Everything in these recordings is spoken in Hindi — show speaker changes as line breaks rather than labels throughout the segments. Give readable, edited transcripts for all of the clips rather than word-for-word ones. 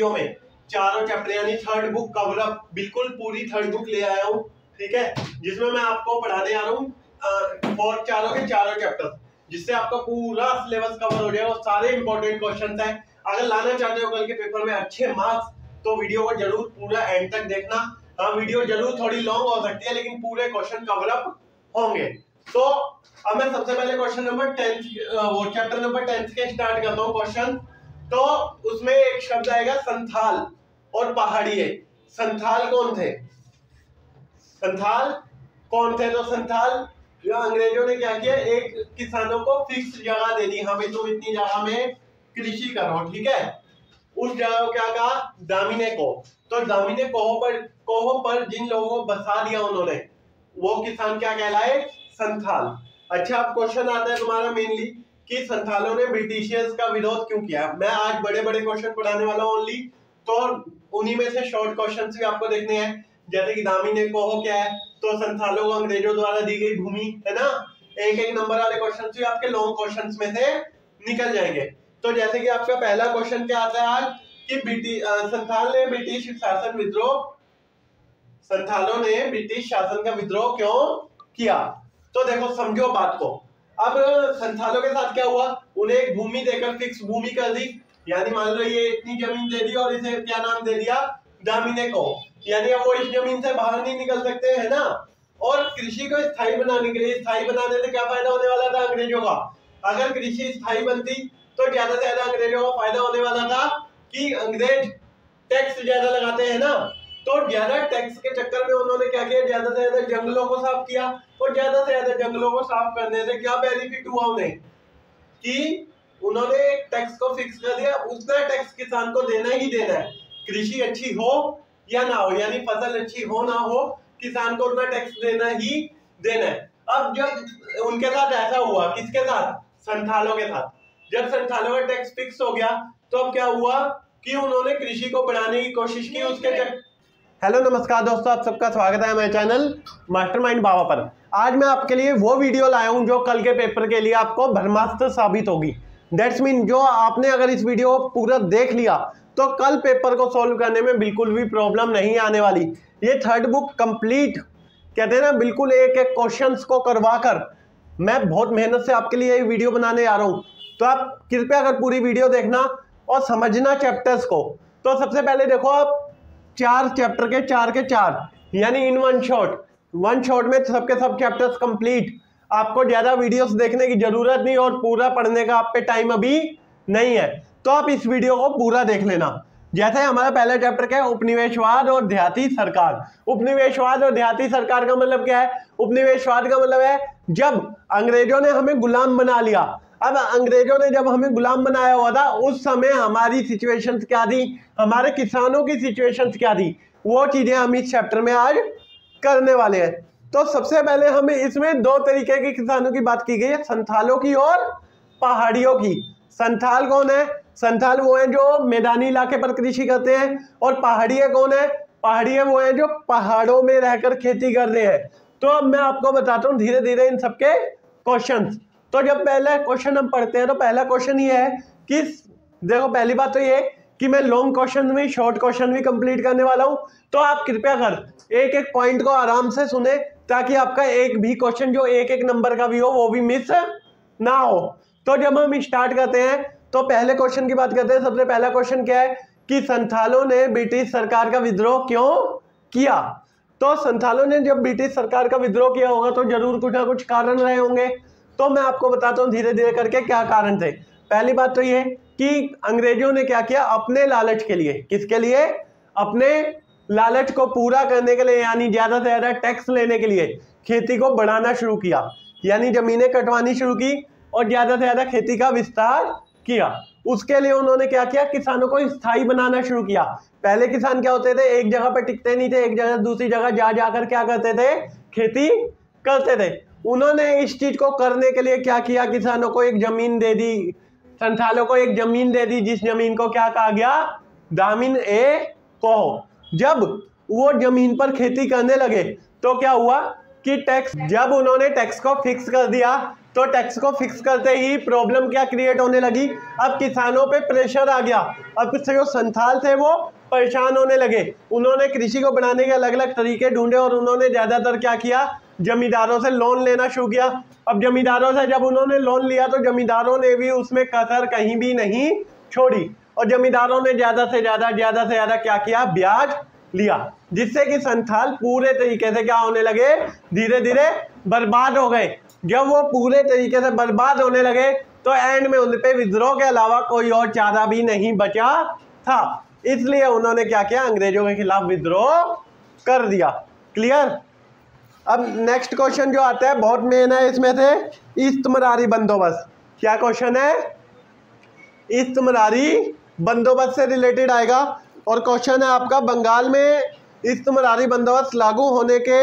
वीडियो में चारों चैप्टर यानी थर्ड बुक कवर अप, बिल्कुल पूरी थर्ड बुक ले आया हूँ, ठीक है, जिसमें मैं आपको पढ़ाने आ रहा हूँ और चारों के चारों चैप्टर, जिससे आपका पूरा सिलेबस कवर हो जाएगा और सारे इंपॉर्टेंट क्वेश्चन हैं। अगर लाना चाहते हो कल के पेपर में अच्छे मार्क्स तो वीडियो को जरूर पूरा एंड तक देखना। हाँ, वीडियो जरूर थोड़ी लॉन्ग हो सकती है लेकिन पूरे क्वेश्चन कवर अप होंगे। तो अब मैं सबसे पहले क्वेश्चन नंबर 10 वो चैप्टर नंबर 10 के स्टार्ट करता हूँ क्वेश्चन। तो उसमें एक शब्द आएगा संथाल और पहाड़िये। संथाल कौन थे? संथाल कौन थे? तो संथाल जो अंग्रेजों ने क्या किया, एक किसानों को फिक्स जगह दे दी, हाँ भाई तुम इतनी जगह में कृषि करो, ठीक है। उस जगह को क्या कहा? दामिने को। तो दामिने कोहो पर जिन लोगों को बसा दिया उन्होंने, वो किसान क्या कहलाए? संथाल। अच्छा, अब क्वेश्चन आता है तुम्हारा मेनली कि संथालों ने ब्रिटिशर्स का विरोध क्यों किया। मैं आज बड़े बड़े क्वेश्चन पढ़ाने वाला हूँ ओनली, तो उन्हीं में से शॉर्ट क्वेश्चन भी आपको देखने हैं। जैसे कि दामिने कोहो क्या है, तो संथालों को अंग्रेजों द्वारा दी गई भूमि, है ना। एक एक नंबर वाले क्वेश्चन भी आपके लॉन्ग क्वेश्चन में से निकल जाएंगे। तो जैसे कि आपका पहला क्वेश्चन क्या आता है आज कि संथालों ने ब्रिटिश शासन का विद्रोह क्यों किया। तो देखो समझो बात को। अब संथालों के साथ क्या हुआ, उन्हें एक भूमि देकर फिक्स भूमि कर दी, यानी मान लो ये इतनी जमीन दे दी और इसे क्या नाम दे दिया? दामिने को। यानी अब वो इस जमीन से बाहर नहीं निकल सकते, है ना। और कृषि को स्थायी बनाने के लिए, स्थायी बनाने से क्या फायदा होने वाला था अंग्रेजों का? अगर कृषि स्थायी बनती तो ज्यादा से ज्यादा अंग्रेजों का फायदा होने वाला था कि अंग्रेज टैक्स ज्यादा लगाते हैं ना, तो ज्यादा टैक्स के चक्कर में उन्होंने क्या किया, ज्यादा से ज्यादा जंगलों को साफ किया। और ज्यादा से ज्यादा जंगलों को साफ करने से क्या बेनिफिट हुआ उन्हें कि उन्होंने टैक्स को फिक्स कर दिया, उतना टैक्स किसान को देना ही देना है, कृषि अच्छी हो या ना हो, यानी फसल अच्छी हो ना हो, किसान को उतना टैक्स देना ही देना है। अब जब उनके साथ ऐसा हुआ, किसके साथ? संथालों के साथ। जब संथालों का टैक्स फिक्स हो गया तो अब क्या हुआ कि उन्होंने कृषि को बढ़ाने की कोशिश की। उसके हेलो नमस्कार दोस्तों, आप सबका स्वागत है मेरे चैनल मास्टरमाइंड बाबा पर। आज मैं आपके लिए वो वीडियो लाया हूं जो कल के पेपर के लिए आपको ब्रह्मास्त्र साबित होगी। दैट्स मीन जो आपने अगर इस वीडियो को पूरा देख लिया तो कल पेपर को सॉल्व करने में बिल्कुल भी प्रॉब्लम नहीं आने वाली। ये थर्ड बुक कंप्लीट कहते हैं ना, बिल्कुल एक एक क्वेश्चंस को करवा कर मैं बहुत मेहनत से आपके लिए ये वीडियो बनाने आ रहा हूँ। तो आप कृपया अगर पूरी वीडियो देखना और समझना चैप्टर्स को। तो सबसे पहले देखो, आप चार चैप्टर के चार यानी इन वन शॉट में सबके सब चैप्टर्स कंप्लीट। आपको ज्यादा वीडियोस देखने की जरूरत नहीं और पूरा पढ़ने का आप पे टाइम अभी नहीं है, तो आप इस वीडियो को पूरा देख लेना। जैसे हमारा पहला चैप्टर क्या है, उपनिवेशवाद और देहाती सरकार। उपनिवेशवाद और देहाती सरकार का मतलब क्या है? उपनिवेशवाद का मतलब है जब अंग्रेजों ने हमें गुलाम बना लिया। अब अंग्रेजों ने जब हमें गुलाम बनाया हुआ था उस समय हमारी सिचुएशंस क्या थी, हमारे किसानों की सिचुएशंस क्या थी, वो चीजें हम इस चैप्टर में आज करने वाले हैं। तो सबसे पहले हमें इसमें दो तरीके के किसानों की बात की गई है, संथालों की और पहाड़ियों की। संथाल कौन है? संथाल वो है जो मैदानी इलाके पर कृषि करते हैं। और पहाड़िये कौन है? पहाड़िये वो है जो पहाड़ों में रहकर खेती करते हैं। तो अब मैं आपको बताता हूँ धीरे धीरे इन सबके क्वेश्चंस। तो जब पहला क्वेश्चन हम पढ़ते हैं तो पहला क्वेश्चन ये है कि देखो, पहली बात तो ये कि मैं लॉन्ग क्वेश्चन में शॉर्ट क्वेश्चन भी कंप्लीट करने वाला हूं, तो आप कृपया कर एक एक पॉइंट को आराम से सुने ताकि आपका एक भी क्वेश्चन जो एक एक नंबर का भी हो वो भी मिस ना हो। तो जब हम स्टार्ट करते हैं तो पहले क्वेश्चन की बात करते हैं। सबसे पहला क्वेश्चन क्या है कि संथालों ने ब्रिटिश सरकार का विद्रोह क्यों किया। तो संथालों ने जब ब्रिटिश सरकार का विद्रोह किया होगा तो जरूर कुछ ना कुछ कारण रहे होंगे। तो मैं आपको बताता हूँ धीरे धीरे करके क्या कारण थे। पहली बात तो ये कि अंग्रेजों ने क्या किया, अपने लालच के लिए, किसके लिए? अपने लालच को पूरा करने के लिए, यानी ज्यादा से ज्यादा टैक्स लेने के लिए खेती को बढ़ाना शुरू किया, यानी जमीनें कटवानी शुरू की और ज्यादा से ज्यादा खेती का विस्तार किया। उसके लिए उन्होंने क्या किया, किसानों को स्थायी बनाना शुरू किया। पहले किसान क्या होते थे, एक जगह पर टिकते नहीं थे, एक जगह से दूसरी जगह जा जाकर क्या करते थे, खेती करते थे। उन्होंने इस चीज को करने के लिए क्या किया, किसानों को एक जमीन दे दी, संथालों को एक जमीन दे दी, जिस जमीन को क्या कहा गया, दामिन ए कोहो। जब वो जमीन पर खेती करने लगे तो क्या हुआ कि टैक्स, जब उन्होंने टैक्स को फिक्स कर दिया तो टैक्स को फिक्स करते ही प्रॉब्लम क्या क्रिएट होने लगी, अब किसानों पे प्रेशर आ गया। अब जो संथाल थे वो परेशान होने लगे। उन्होंने कृषि को बढ़ाने के अलग अलग तरीके ढूंढे और उन्होंने ज़्यादातर क्या किया, जमींदारों से लोन लेना शुरू किया। अब जमींदारों से जब उन्होंने लोन लिया तो जमींदारों ने भी उसमें कसर कहीं भी नहीं छोड़ी और जमींदारों ने ज़्यादा से ज़्यादा क्या किया, ब्याज लिया, जिससे कि संथाल पूरे तरीके से क्या होने लगे, धीरे धीरे बर्बाद हो गए। जब वो पूरे तरीके से बर्बाद होने लगे तो एंड में उन पे विद्रोह के अलावा कोई और चारा भी नहीं बचा था, इसलिए उन्होंने क्या किया, अंग्रेजों के खिलाफ विद्रोह कर दिया। क्लियर। अब नेक्स्ट क्वेश्चन जो आता है बहुत मेन है इसमें से, इस्तमरारी बंदोबस्त। क्या क्वेश्चन है, इस्तमरारी बंदोबस्त से रिलेटेड आएगा और क्वेश्चन है आपका, बंगाल में इस्तमरारी बंदोबस्त लागू होने के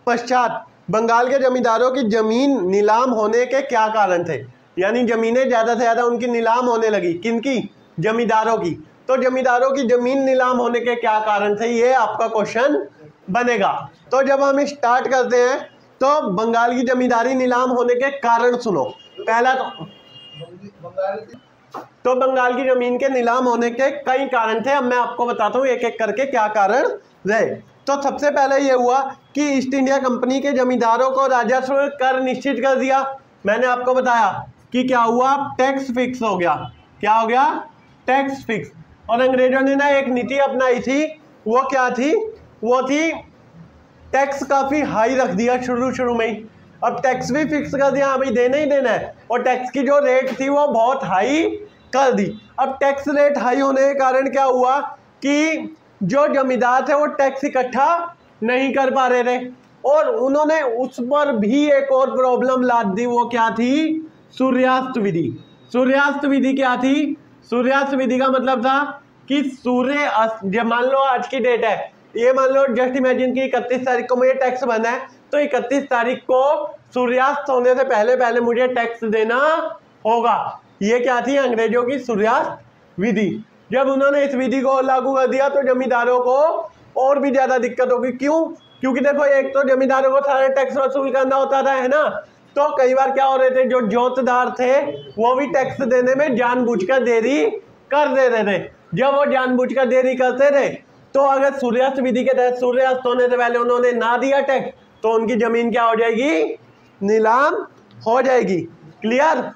पश्चात बंगाल के जमींदारों की जमीन नीलाम होने के क्या कारण थे। यानी जमीनें ज़्यादा से ज़्यादा उनकी नीलाम होने लगी, किनकी, जमींदारों की। तो जमींदारों की जमीन नीलाम होने के क्या कारण थे, ये आपका क्वेश्चन बनेगा। तो जब हम स्टार्ट करते हैं तो बंगाल की जमींदारी नीलाम होने के कारण सुनो। पहला तो बंगाल की जमीन के नीलाम होने के कई कारण थे, अब मैं आपको बताता हूँ एक एक करके क्या कारण रहे। तो सबसे पहले ये हुआ कि ईस्ट इंडिया कंपनी के जमींदारों को राजस्व कर निश्चित कर दिया। मैंने आपको बताया कि क्या हुआ, टैक्स फिक्स हो गया। क्या हो गया, टैक्स फिक्स। और अंग्रेजों ने ना एक नीति अपनाई थी, वो क्या थी, वो थी टैक्स काफ़ी हाई रख दिया शुरू में ही। अब टैक्स भी फिक्स कर दिया, अभी देना ही देना है, और टैक्स की जो रेट थी वो बहुत हाई कर दी। अब टैक्स रेट हाई होने के कारण क्या हुआ कि जो जमींदार थे वो टैक्स इकट्ठा नहीं कर पा रहे थे, और उन्होंने उस पर भी एक और प्रॉब्लम लाद दी। वो क्या थी, सूर्यास्त विधि। सूर्यास्त विधि क्या थी, सूर्यास्त विधि का मतलब था कि सूर्य अस्त, मान लो आज की डेट है, ये मान लो जस्ट इमेजिन कि 31 तारीख को मुझे टैक्स भरना है, तो 31 तारीख को सूर्यास्त होने से पहले मुझे टैक्स देना होगा। ये क्या थी, अंग्रेजों की सूर्यास्त विधि। जब उन्होंने इस विधि को लागू कर दिया तो जमींदारों को और भी ज़्यादा दिक्कत होगी। क्यों, क्योंकि देखो एक तो जमींदारों को सारे टैक्स वसूल करना होता था, है ना। तो कई बार क्या हो रहे थे, जो जोतदार थे वो भी टैक्स देने में जानबूझकर देरी कर दे रहे थे। जब वो जानबूझकर देरी करते थे तो अगर सूर्यास्त विधि के तहत सूर्यास्त होने से पहले उन्होंने ना दिया टैक्स तो उनकी जमीन क्या हो जाएगी, नीलाम हो जाएगी। क्लियर।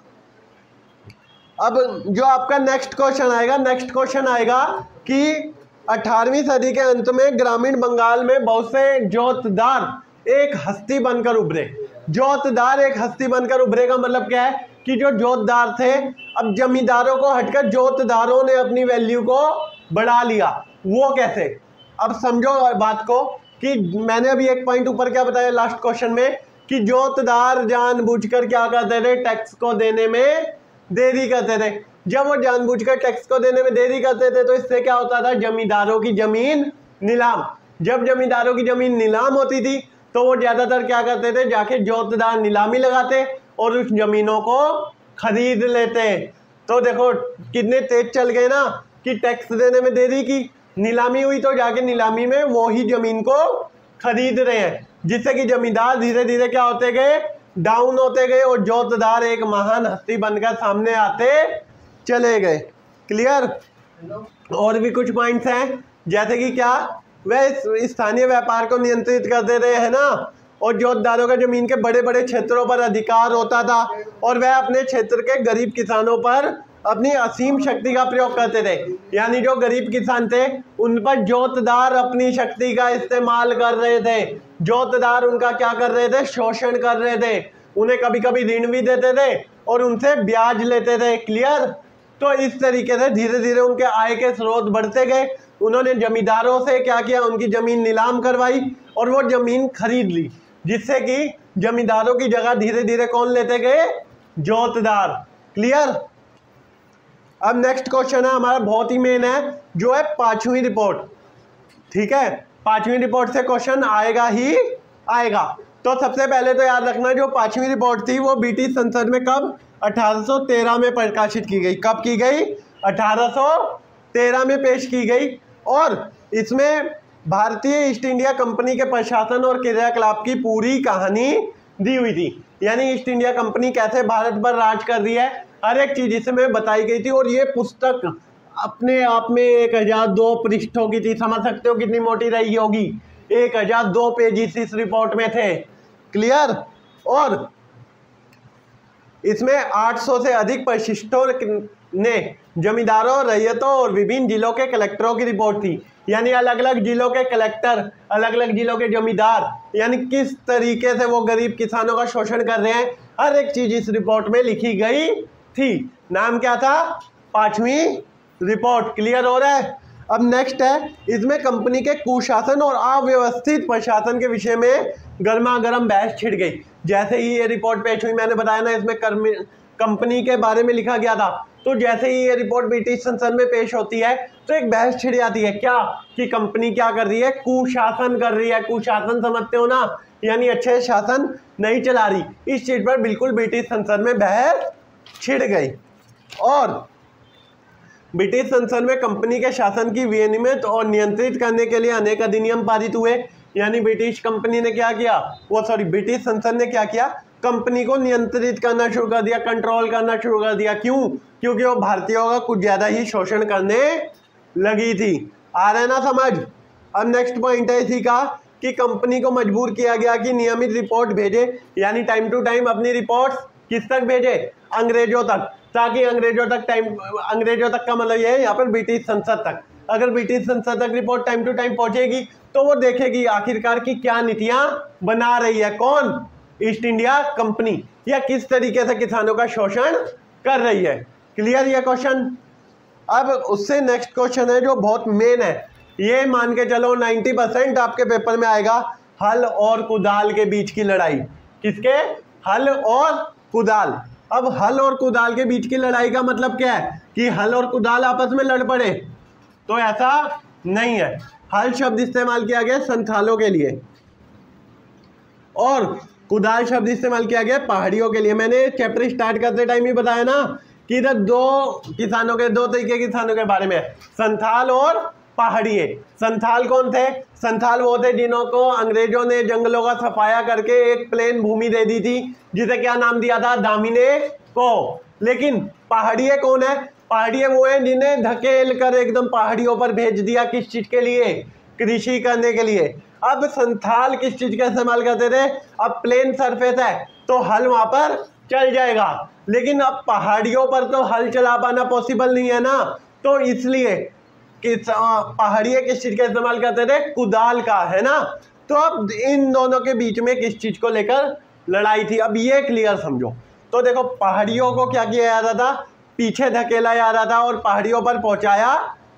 अब जो आपका नेक्स्ट क्वेश्चन आएगा कि 18वीं सदी के अंत में ग्रामीण बंगाल में बहुत से जोतदार एक हस्ती बनकर उभरे। जोतदार एक हस्ती बनकर उभरे का मतलब क्या है कि जो जोतदार थे, अब जमींदारों को हटकर जोतदारों ने अपनी वैल्यू को बढ़ा लिया। वो कैसे, अब समझो बात को कि मैंने अभी एक पॉइंट ऊपर क्या बताया लास्ट क्वेश्चन में कि जोतदार जानबूझकर क्या करते थे, टैक्स को देने में देरी करते थे। जब वो जानबूझकर टैक्स को देने में देरी करते थे तो इससे क्या होता था, जमींदारों की जमीन नीलाम। जब जमींदारों की जमीन नीलाम होती थी तो वो ज़्यादातर क्या करते थे, जाके जोतदार नीलामी लगाते और उस जमीनों को खरीद लेते। तो देखो कितने तेज चल गए ना कि टैक्स देने में देरी की, नीलामी हुई तो जाके नीलामी में वो ही जमीन को खरीद रहे हैं, जिससे कि जमींदार धीरे धीरे क्या होते गए, डाउन होते गए और जोतदार एक महान हस्ती बनकर सामने आते चले गए। क्लियर। और भी कुछ पॉइंट्स हैं, जैसे कि क्या, वह स्थानीय व्यापार को नियंत्रित करते रहे, है ना, और जोतदारों का जमीन के बड़े बड़े क्षेत्रों पर अधिकार होता था और वह अपने क्षेत्र के गरीब किसानों पर अपनी असीम शक्ति का प्रयोग करते थे। यानी जो गरीब किसान थे उन पर जोतदार अपनी शक्ति का इस्तेमाल कर रहे थे। जोतदार उनका क्या कर रहे थे, शोषण कर रहे थे। उन्हें कभी कभी ऋण भी देते थे और उनसे ब्याज लेते थे। क्लियर। तो इस तरीके से धीरे धीरे उनके आय के स्रोत बढ़ते गए। उन्होंने जमींदारों से क्या किया, उनकी जमीन नीलाम करवाई और वो जमीन खरीद ली, जिससे कि जमींदारों की जगह धीरे धीरे कौन लेते गए, जोतदार। क्लियर। अब नेक्स्ट क्वेश्चन है हमारा, बहुत ही मेन है, जो है 5वीं रिपोर्ट। ठीक है, 5वीं रिपोर्ट से क्वेश्चन आएगा ही आएगा। तो सबसे पहले तो याद रखना, जो 5वीं रिपोर्ट थी वो ब्रिटिश संसद में कब, 1813 में प्रकाशित की गई। कब की गई, 1813 में पेश की गई। और इसमें भारतीय ईस्ट इंडिया कंपनी के प्रशासन और क्रियाकलाप की पूरी कहानी दी हुई थी। यानी ईस्ट इंडिया कंपनी कैसे भारत पर राज कर रही है, हर एक चीज इसमें बताई गई थी। और ये पुस्तक अपने आप में 1002 पृष्ठों की थी। समझ सकते हो कितनी मोटी रही होगी, 1002 पेज इस रिपोर्ट में थे। क्लियर। और इसमें 800 से अधिक परिशिष्टों ने जमींदारों, रैयतों और विभिन्न जिलों के कलेक्टरों की रिपोर्ट थी। यानी अलग अलग जिलों के कलेक्टर, अलग अलग जिलों के जमींदार, यानी किस तरीके से वो गरीब किसानों का शोषण कर रहे हैं, हर एक चीज इस रिपोर्ट में लिखी गई थी। नाम क्या था? 5वीं रिपोर्ट। क्लियर हो रहा है। अब नेक्स्ट है, इसमें कंपनी के कुशासन और अव्यवस्थित प्रशासन के विषय में गर्मा गर्म बहस छिड़ गई। जैसे ही ये रिपोर्ट पेश हुई, मैंने बताया ना इसमें कंपनी के बारे में लिखा गया था, तो जैसे ही ये रिपोर्ट ब्रिटिश संसद में पेश होती है तो एक बहस छिड़ जाती है। क्या? कि कंपनी क्या कर रही है? कुशासन कर रही है। कुशासन समझते हो ना, यानी अच्छे शासन नहीं चला रही। इस चीज पर बिल्कुल ब्रिटिश संसद में बहस छिड़ गई। और ब्रिटिश संसद में कंपनी के शासन की विनियमित और नियंत्रित करने के लिए अनेक अधिनियम पारित हुए। यानी ब्रिटिश कंपनी ने क्या किया, ब्रिटिश संसद ने क्या किया, कंपनी को नियंत्रित करना शुरू कर दिया, कंट्रोल करना शुरू कर दिया। क्यों? क्योंकि वो भारतीयों का कुछ ज्यादा ही शोषण करने लगी थी। आ रहा है ना समझ। अब नेक्स्ट पॉइंट है इसी का कि कंपनी को मजबूर किया गया कि नियमित रिपोर्ट भेजे, यानी टाइम टू टाइम अपनी रिपोर्ट्स किस तक भेजे? अंग्रेजों तक। ताकि अंग्रेजों तक का मतलब ये है यहाँ पर ब्रिटिश संसद तक। अगर ब्रिटिश संसद तक रिपोर्ट टाइम टू टाइम पहुंचेगी तो वो देखेगी आखिरकार की क्या नीतियां बना रही है कौन? ईस्ट इंडिया कंपनी, या किस तरीके से किसानों का शोषण कर रही है। क्लियर ये क्वेश्चन। अब उससे नेक्स्ट क्वेश्चन है जो बहुत मेन है, ये मान के चलो 90% आपके पेपर में आएगा, हल और कुदाल के बीच की लड़ाई। किसके? हल और कुदाल। अब हल और कुदाल के बीच की लड़ाई का मतलब क्या है कि हल और कुदाल आपस में लड़ पड़े? तो ऐसा नहीं है। हल शब्द इस्तेमाल किया गया संथालों के लिए और कुदाल शब्द इस्तेमाल किया गया पहाड़ियों के लिए। मैंने चैप्टर स्टार्ट करते टाइम ही बताया ना कि इधर दो तरीके के किसानों के बारे में, संथाल और पहाड़िए। संथाल कौन थे? संथाल वो थे जिन्हों को अंग्रेजों ने जंगलों का सफाया करके एक प्लेन भूमि दे दी थी, जिसे क्या नाम दिया था? दामिने को। लेकिन पहाड़िए कौन है? पहाड़िए वो है जिन्हें धकेल कर एकदम पहाड़ियों पर भेज दिया। किस चीज के लिए? कृषि करने के लिए। अब संथाल किस चीज का इस्तेमाल करते थे? अब प्लेन सरफेस है तो हल वहां पर चल जाएगा, लेकिन अब पहाड़ियों पर तो हल चला पाना पॉसिबल नहीं है ना, तो इसलिए पहाड़िए किस चीज का इस्तेमाल करते थे? कुदाल का, है ना। तो अब इन दोनों के बीच में किस चीज को लेकर लड़ाई थी, अब ये क्लियर समझो। तो देखो, पहाड़ियों को क्या किया जा रहा था? पीछे धकेला जा रहा था और पहाड़ियों पर पहुंचाया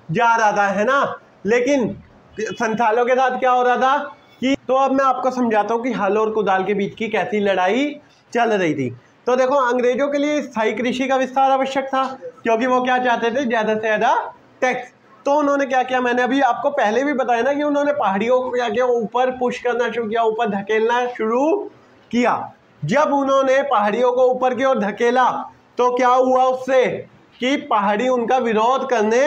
जा रहा था, है ना। लेकिन संथालों के साथ क्या हो रहा था कि, तो अब मैं आपको समझाता हूँ कि हल और कुदाल के बीच की कैसी लड़ाई चल रही थी। तो देखो, अंग्रेजों के लिए स्थायी कृषि का विस्तार आवश्यक था, क्योंकि वो क्या चाहते थे? ज्यादा से ज्यादा टैक्स। तो उन्होंने क्या किया, मैंने अभी आपको पहले भी बताया ना कि उन्होंने पहाड़ियों को क्या किया? ऊपर पुश करना शुरू किया, ऊपर धकेलना शुरू किया। जब उन्होंने पहाड़ियों को ऊपर की ओर धकेला तो क्या हुआ उससे कि पहाड़ी उनका विरोध करने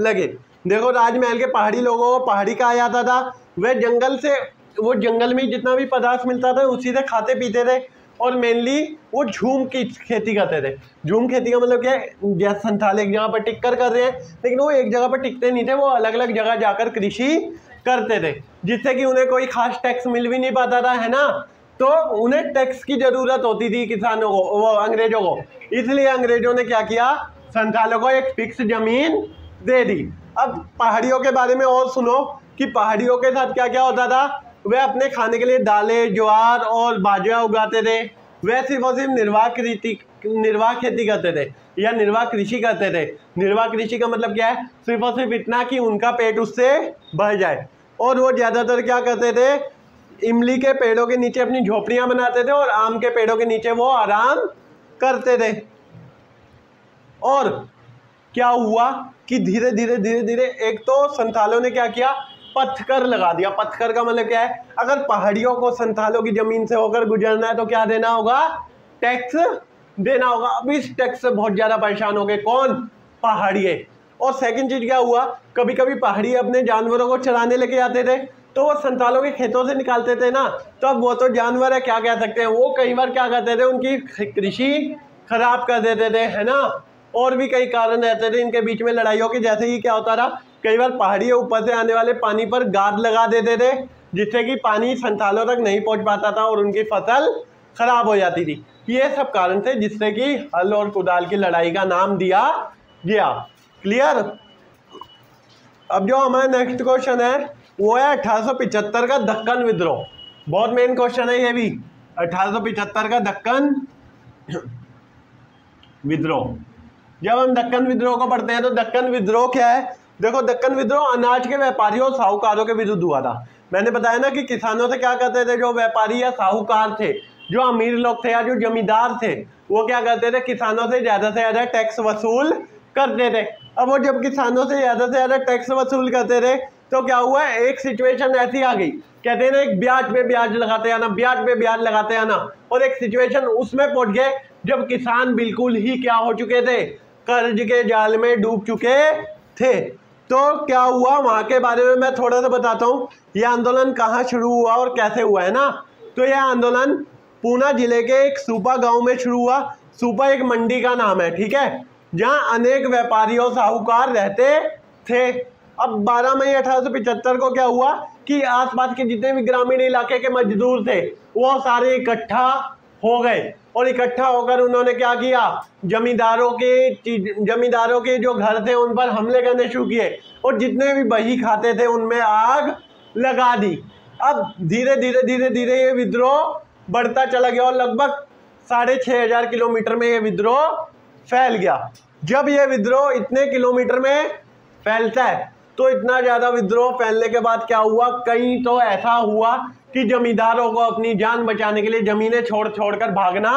लगे। देखो, राजमहल के पहाड़ी लोगों को पहाड़ी कहा जाता था। वे जंगल में जितना भी पदार्थ मिलता था उसी से खाते पीते थे, और मेनली वो झूम की खेती करते थे। झूम खेती का मतलब क्या है? जैसे संथाल एक जगह पर टिक कर रहे हैं, लेकिन वो एक जगह पर टिकते नहीं थे, वो अलग अलग जगह जाकर कृषि करते थे, जिससे कि उन्हें कोई खास टैक्स मिल भी नहीं पाता था, है ना। तो उन्हें टैक्स की जरूरत होती थी किसानों को, वो अंग्रेजों को। इसलिए अंग्रेजों ने क्या किया? संथालों को एक फिक्स जमीन दे दी। अब पहाड़ियों के बारे में और सुनो कि पहाड़ियों के साथ क्या क्या होता था। वे अपने खाने के लिए दालें, ज्वार और बाजरा उगाते थे। वे सिर्फ और सिर्फ निर्वाह खेती करते थे या निर्वाह कृषि करते थे। निर्वाह कृषि का मतलब क्या है? सिर्फ और सिर्फ इतना कि उनका पेट उससे भर जाए। और वो ज्यादातर क्या करते थे? इमली के पेड़ों के नीचे अपनी झोपड़ियां बनाते थे और आम के पेड़ों के नीचे वो आराम करते थे। और क्या हुआ कि धीरे धीरे एक तो संथालों ने क्या किया? पथकर लगा दिया। पथकर का मतलब क्या है? अगर पहाड़ियों को संथालों की जमीन से होकर गुजरना है तो क्या देना होगा? टैक्स देना होगा। अब इस टैक्स से बहुत ज्यादा परेशान हो गए। कौन? पहाड़िए। और सेकंड चीज क्या हुआ? कभी कभी पहाड़िए अपने जानवरों को चराने लेके आते थे, तो वो संतालों के खेतों से निकालते थे ना, तो अब वो तो जानवर है, क्या कह सकते हैं, वो कई बार क्या करते थे, उनकी कृषि खराब कर देते थे, है ना। और भी कई कारण रहते थे इनके बीच में लड़ाइयों के, जैसे कि क्या होता रहा, कई बार पहाड़ी ऊपर से आने वाले पानी पर गाद लगा देते थे, जिससे कि पानी संतालों तक नहीं पहुंच पाता था और उनकी फसल खराब हो जाती थी। ये सब कारण थे जिससे कि हल और कुदाल की लड़ाई का नाम दिया गया। क्लियर। अब जो हमारा नेक्स्ट क्वेश्चन है वो है 1875 का दक्कन विद्रोह। बहुत मेन क्वेश्चन है ये भी, 1875 का दक्कन विद्रोह। जब हम दक्कन विद्रोह को पढ़ते हैं तो दक्कन विद्रोह क्या है, देखो दक्कन विद्रोह अनाज के व्यापारियों और साहूकारों के विरुद्ध हुआ था। मैंने बताया ना कि किसानों से क्या करते थे, जो व्यापारी या साहूकार थे, जो अमीर लोग थे या जो जमींदार थे, वो क्या करते थे, किसानों से ज्यादा टैक्स वसूल करते थे। अब वो जब किसानों से ज्यादा टैक्स वसूल करते थे तो क्या हुआ, एक सिचुएशन ऐसी आ गई, कहते हैं ना, एक ब्याज पे ब्याज लगाते आना, ब्याज पे ब्याज लगाते आना, और एक सिचुएशन उसमें पहुंच गए जब किसान बिल्कुल ही क्या हो चुके थे, कर्ज के जाल में डूब चुके थे। तो क्या हुआ वहां के बारे में मैं थोड़ा सा बताता हूँ। यह आंदोलन कहाँ शुरू हुआ और कैसे हुआ, है ना। तो यह आंदोलन पूना जिले के एक सूपा गांव में शुरू हुआ। सूपा एक मंडी का नाम है, ठीक है, जहां अनेक व्यापारी और साहूकार रहते थे। अब 12 मई 1875 को क्या हुआ कि आसपास के जितने भी ग्रामीण इलाके के मजदूर थे वो सारे इकट्ठा हो गए, और इकट्ठा होकर उन्होंने क्या किया, जमींदारों के जो घर थे उन पर हमले करने शुरू किए, और जितने भी बही खाते थे उनमें आग लगा दी। अब धीरे धीरे ये विद्रोह बढ़ता चला गया और लगभग 6500 किलोमीटर में ये विद्रोह फैल गया। जब ये विद्रोह इतने किलोमीटर में फैलता है तो इतना ज्यादा विद्रोह फैलने के बाद क्या हुआ, कहीं तो ऐसा हुआ कि जमींदारों को अपनी जान बचाने के लिए जमीनें छोड़ कर भागना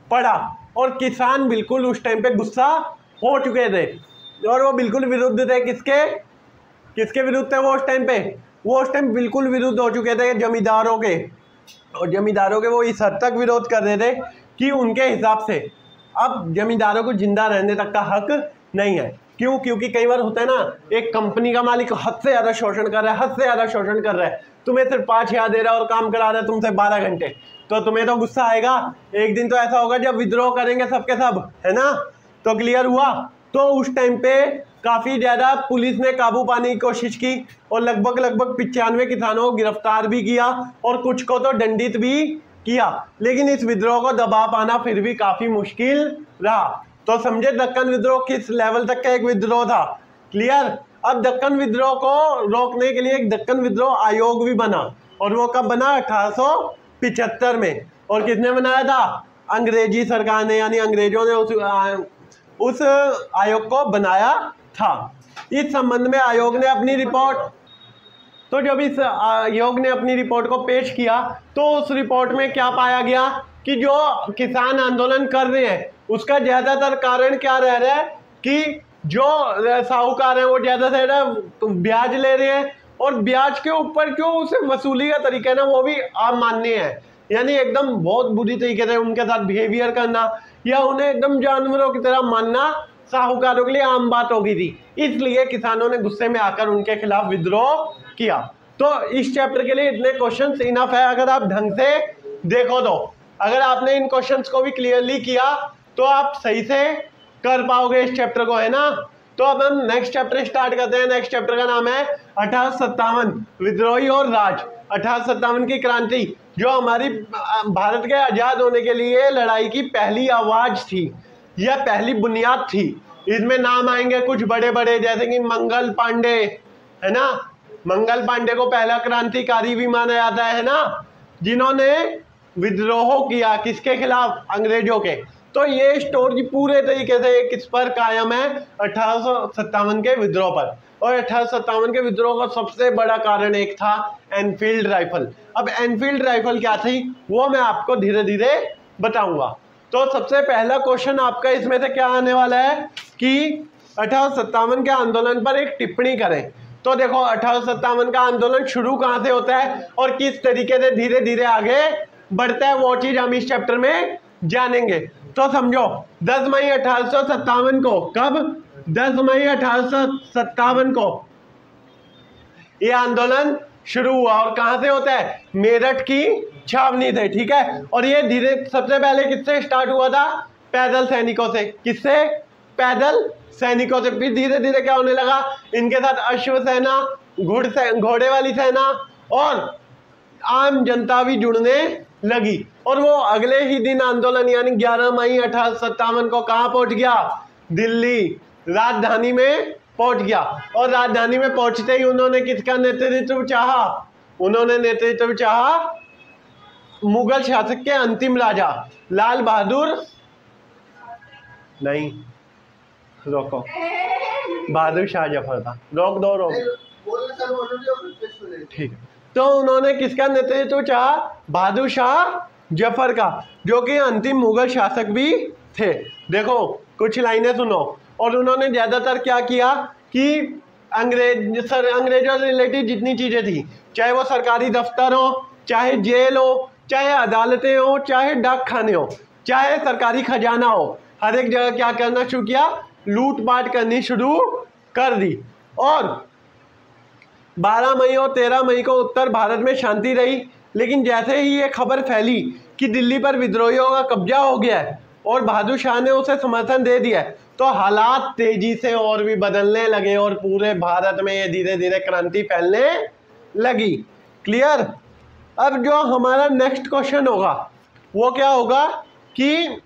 पड़ा, और किसान बिल्कुल उस टाइम पे गुस्सा हो चुके थे, और वो बिल्कुल विरुद्ध थे। किसके विरुद्ध थे वो उस टाइम पे, वो उस टाइम बिल्कुल विरुद्ध हो चुके थे जमींदारों के, और जमींदारों के वो इस हद तक विरोध कर रहे थे कि उनके हिसाब से अब जमींदारों को जिंदा रहने तक का हक नहीं है। क्यों? क्योंकि कई बार होता है ना, एक कंपनी का मालिक हद से ज्यादा शोषण कर रहा है, तुम्हें सिर्फ 5000 दे रहा है और काम करा रहा है तुमसे 12 घंटे, तो तुम्हें तो गुस्सा आएगा। एक दिन तो ऐसा होगा जब विद्रोह करेंगे सबके सब, है ना। तो क्लियर हुआ। तो उस टाइम पे काफी ज्यादा पुलिस ने काबू पाने की कोशिश की, और लगभग 95 किसानों को गिरफ्तार भी किया और कुछ को तो दंडित भी किया। लेकिन इस विद्रोह को दबा पाना फिर भी काफी मुश्किल रहा। तो समझे दक्कन विद्रोह किस लेवल तक का एक विद्रोह था। क्लियर। अब दक्कन विद्रोह को रोकने के लिए एक दक्कन विद्रोह आयोग भी बना, और वो कब बना, 1875 में। और किसने बनाया था, अंग्रेजी सरकार ने, यानी अंग्रेजों ने उस आयोग को बनाया था। इस संबंध में आयोग ने अपनी रिपोर्ट, तो जब इस आयोग ने अपनी रिपोर्ट को पेश किया तो उस रिपोर्ट में क्या पाया गया कि जो किसान आंदोलन कर रहे हैं उसका ज्यादातर कारण क्या रह रहा है कि जो साहूकार हैं वो ज्यादा से ज्यादा ब्याज ले रहे हैं, और ब्याज के ऊपर जो उसे वसूली का तरीका है ना वो भी अमान्य है, यानी एकदम बहुत बुरी तरीके से उनके साथ बिहेवियर करना या उन्हें एकदम जानवरों की तरह मानना साहूकारों के लिए आम बात हो गई थी। इसलिए किसानों ने गुस्से में आकर उनके खिलाफ विद्रोह किया। तो इस चैप्टर के लिए इतने क्वेश्चंस इनफ है, अगर आप ढंग से देखो तो। अगर आपने इन क्वेश्चंस को भी क्लियरली किया तो आप सही से कर पाओगे इस चैप्टर को, है ना। तो अब हम नेक्स्ट चैप्टर स्टार्ट करते हैं। नेक्स्ट चैप्टर का नाम है 1857 विद्रोही और राज। 1857 की क्रांति जो हमारी भारत के आजाद होने के लिए लड़ाई की पहली आवाज थी या पहली बुनियाद थी। इसमें नाम आएंगे कुछ बड़े बड़े, जैसे कि मंगल पांडे, है ना। मंगल पांडे को पहला क्रांतिकारी भी माना जाता है ना, जिन्होंने विद्रोह किया किसके खिलाफ, अंग्रेजों के। तो ये स्टोरी पूरे तरीके से किस पर कायम है, 1857 के विद्रोह पर। और 1857 के विद्रोह का सबसे बड़ा कारण एक था एनफील्ड राइफल। अब एनफील्ड राइफल क्या थी वो मैं आपको धीरे धीरे बताऊंगा। तो सबसे पहला क्वेश्चन आपका इसमें से क्या आने वाला है कि 1857 के आंदोलन पर एक टिप्पणी करें। तो देखो 1857 का आंदोलन शुरू कहां से होता है और किस तरीके से धीरे धीरे आगे बढ़ता है, वो चीज हम इस चैप्टर में जानेंगे। तो समझो 10 मई 1857 को, कब, 10 मई 1857 को ये आंदोलन शुरू हुआ। और कहां से होता है? मेरठ की छावनी से, ठीक है। और ये धीरे सबसे पहले किससे स्टार्ट हुआ था? पैदल सैनिकों से। किससे? पैदल सैनिकों से। फिर धीरे धीरे क्या होने लगा? इनके साथ अश्व सेना, घोड़े वाली सेना और आम जनता भी जुड़ने लगी। और वो अगले ही दिन आंदोलन यानी 11 मई 1857 को कहां पहुंच गया? दिल्ली राजधानी में पहुंच गया। और राजधानी में पहुंचते ही उन्होंने किसका नेतृत्व चाहा? उन्होंने नेतृत्व चाहा मुगल शासक के अंतिम राजा लाल बहादुर, नहीं रोको, बहादुर शाह जफर था। रोक दो, ठीक है। तो उन्होंने किसका नेतृत्व चाहा? बहादुर शाह जफर का, जो कि अंतिम मुगल शासक भी थे। देखो कुछ लाइनें सुनो। और उन्होंने ज्यादातर क्या किया कि अंग्रेजों से रिलेटेड जितनी चीजें थी, चाहे वो सरकारी दफ्तर हो, चाहे जेल हो, चाहे अदालतें हो, चाहे डाक खाने हो, चाहे सरकारी खजाना हो, हर एक जगह क्या करना शुरू किया? लूटपाट करनी शुरू कर दी। और 12 मई और 13 मई को उत्तर भारत में शांति रही। लेकिन जैसे ही ये खबर फैली कि दिल्ली पर विद्रोहियों का कब्जा हो गया है और बहादुर शाह ने उसे समर्थन दे दिया है, तो हालात तेजी से और भी बदलने लगे और पूरे भारत में ये धीरे धीरे क्रांति फैलने लगी। क्लियर? अब जो हमारा नेक्स्ट क्वेश्चन होगा वो क्या होगा कि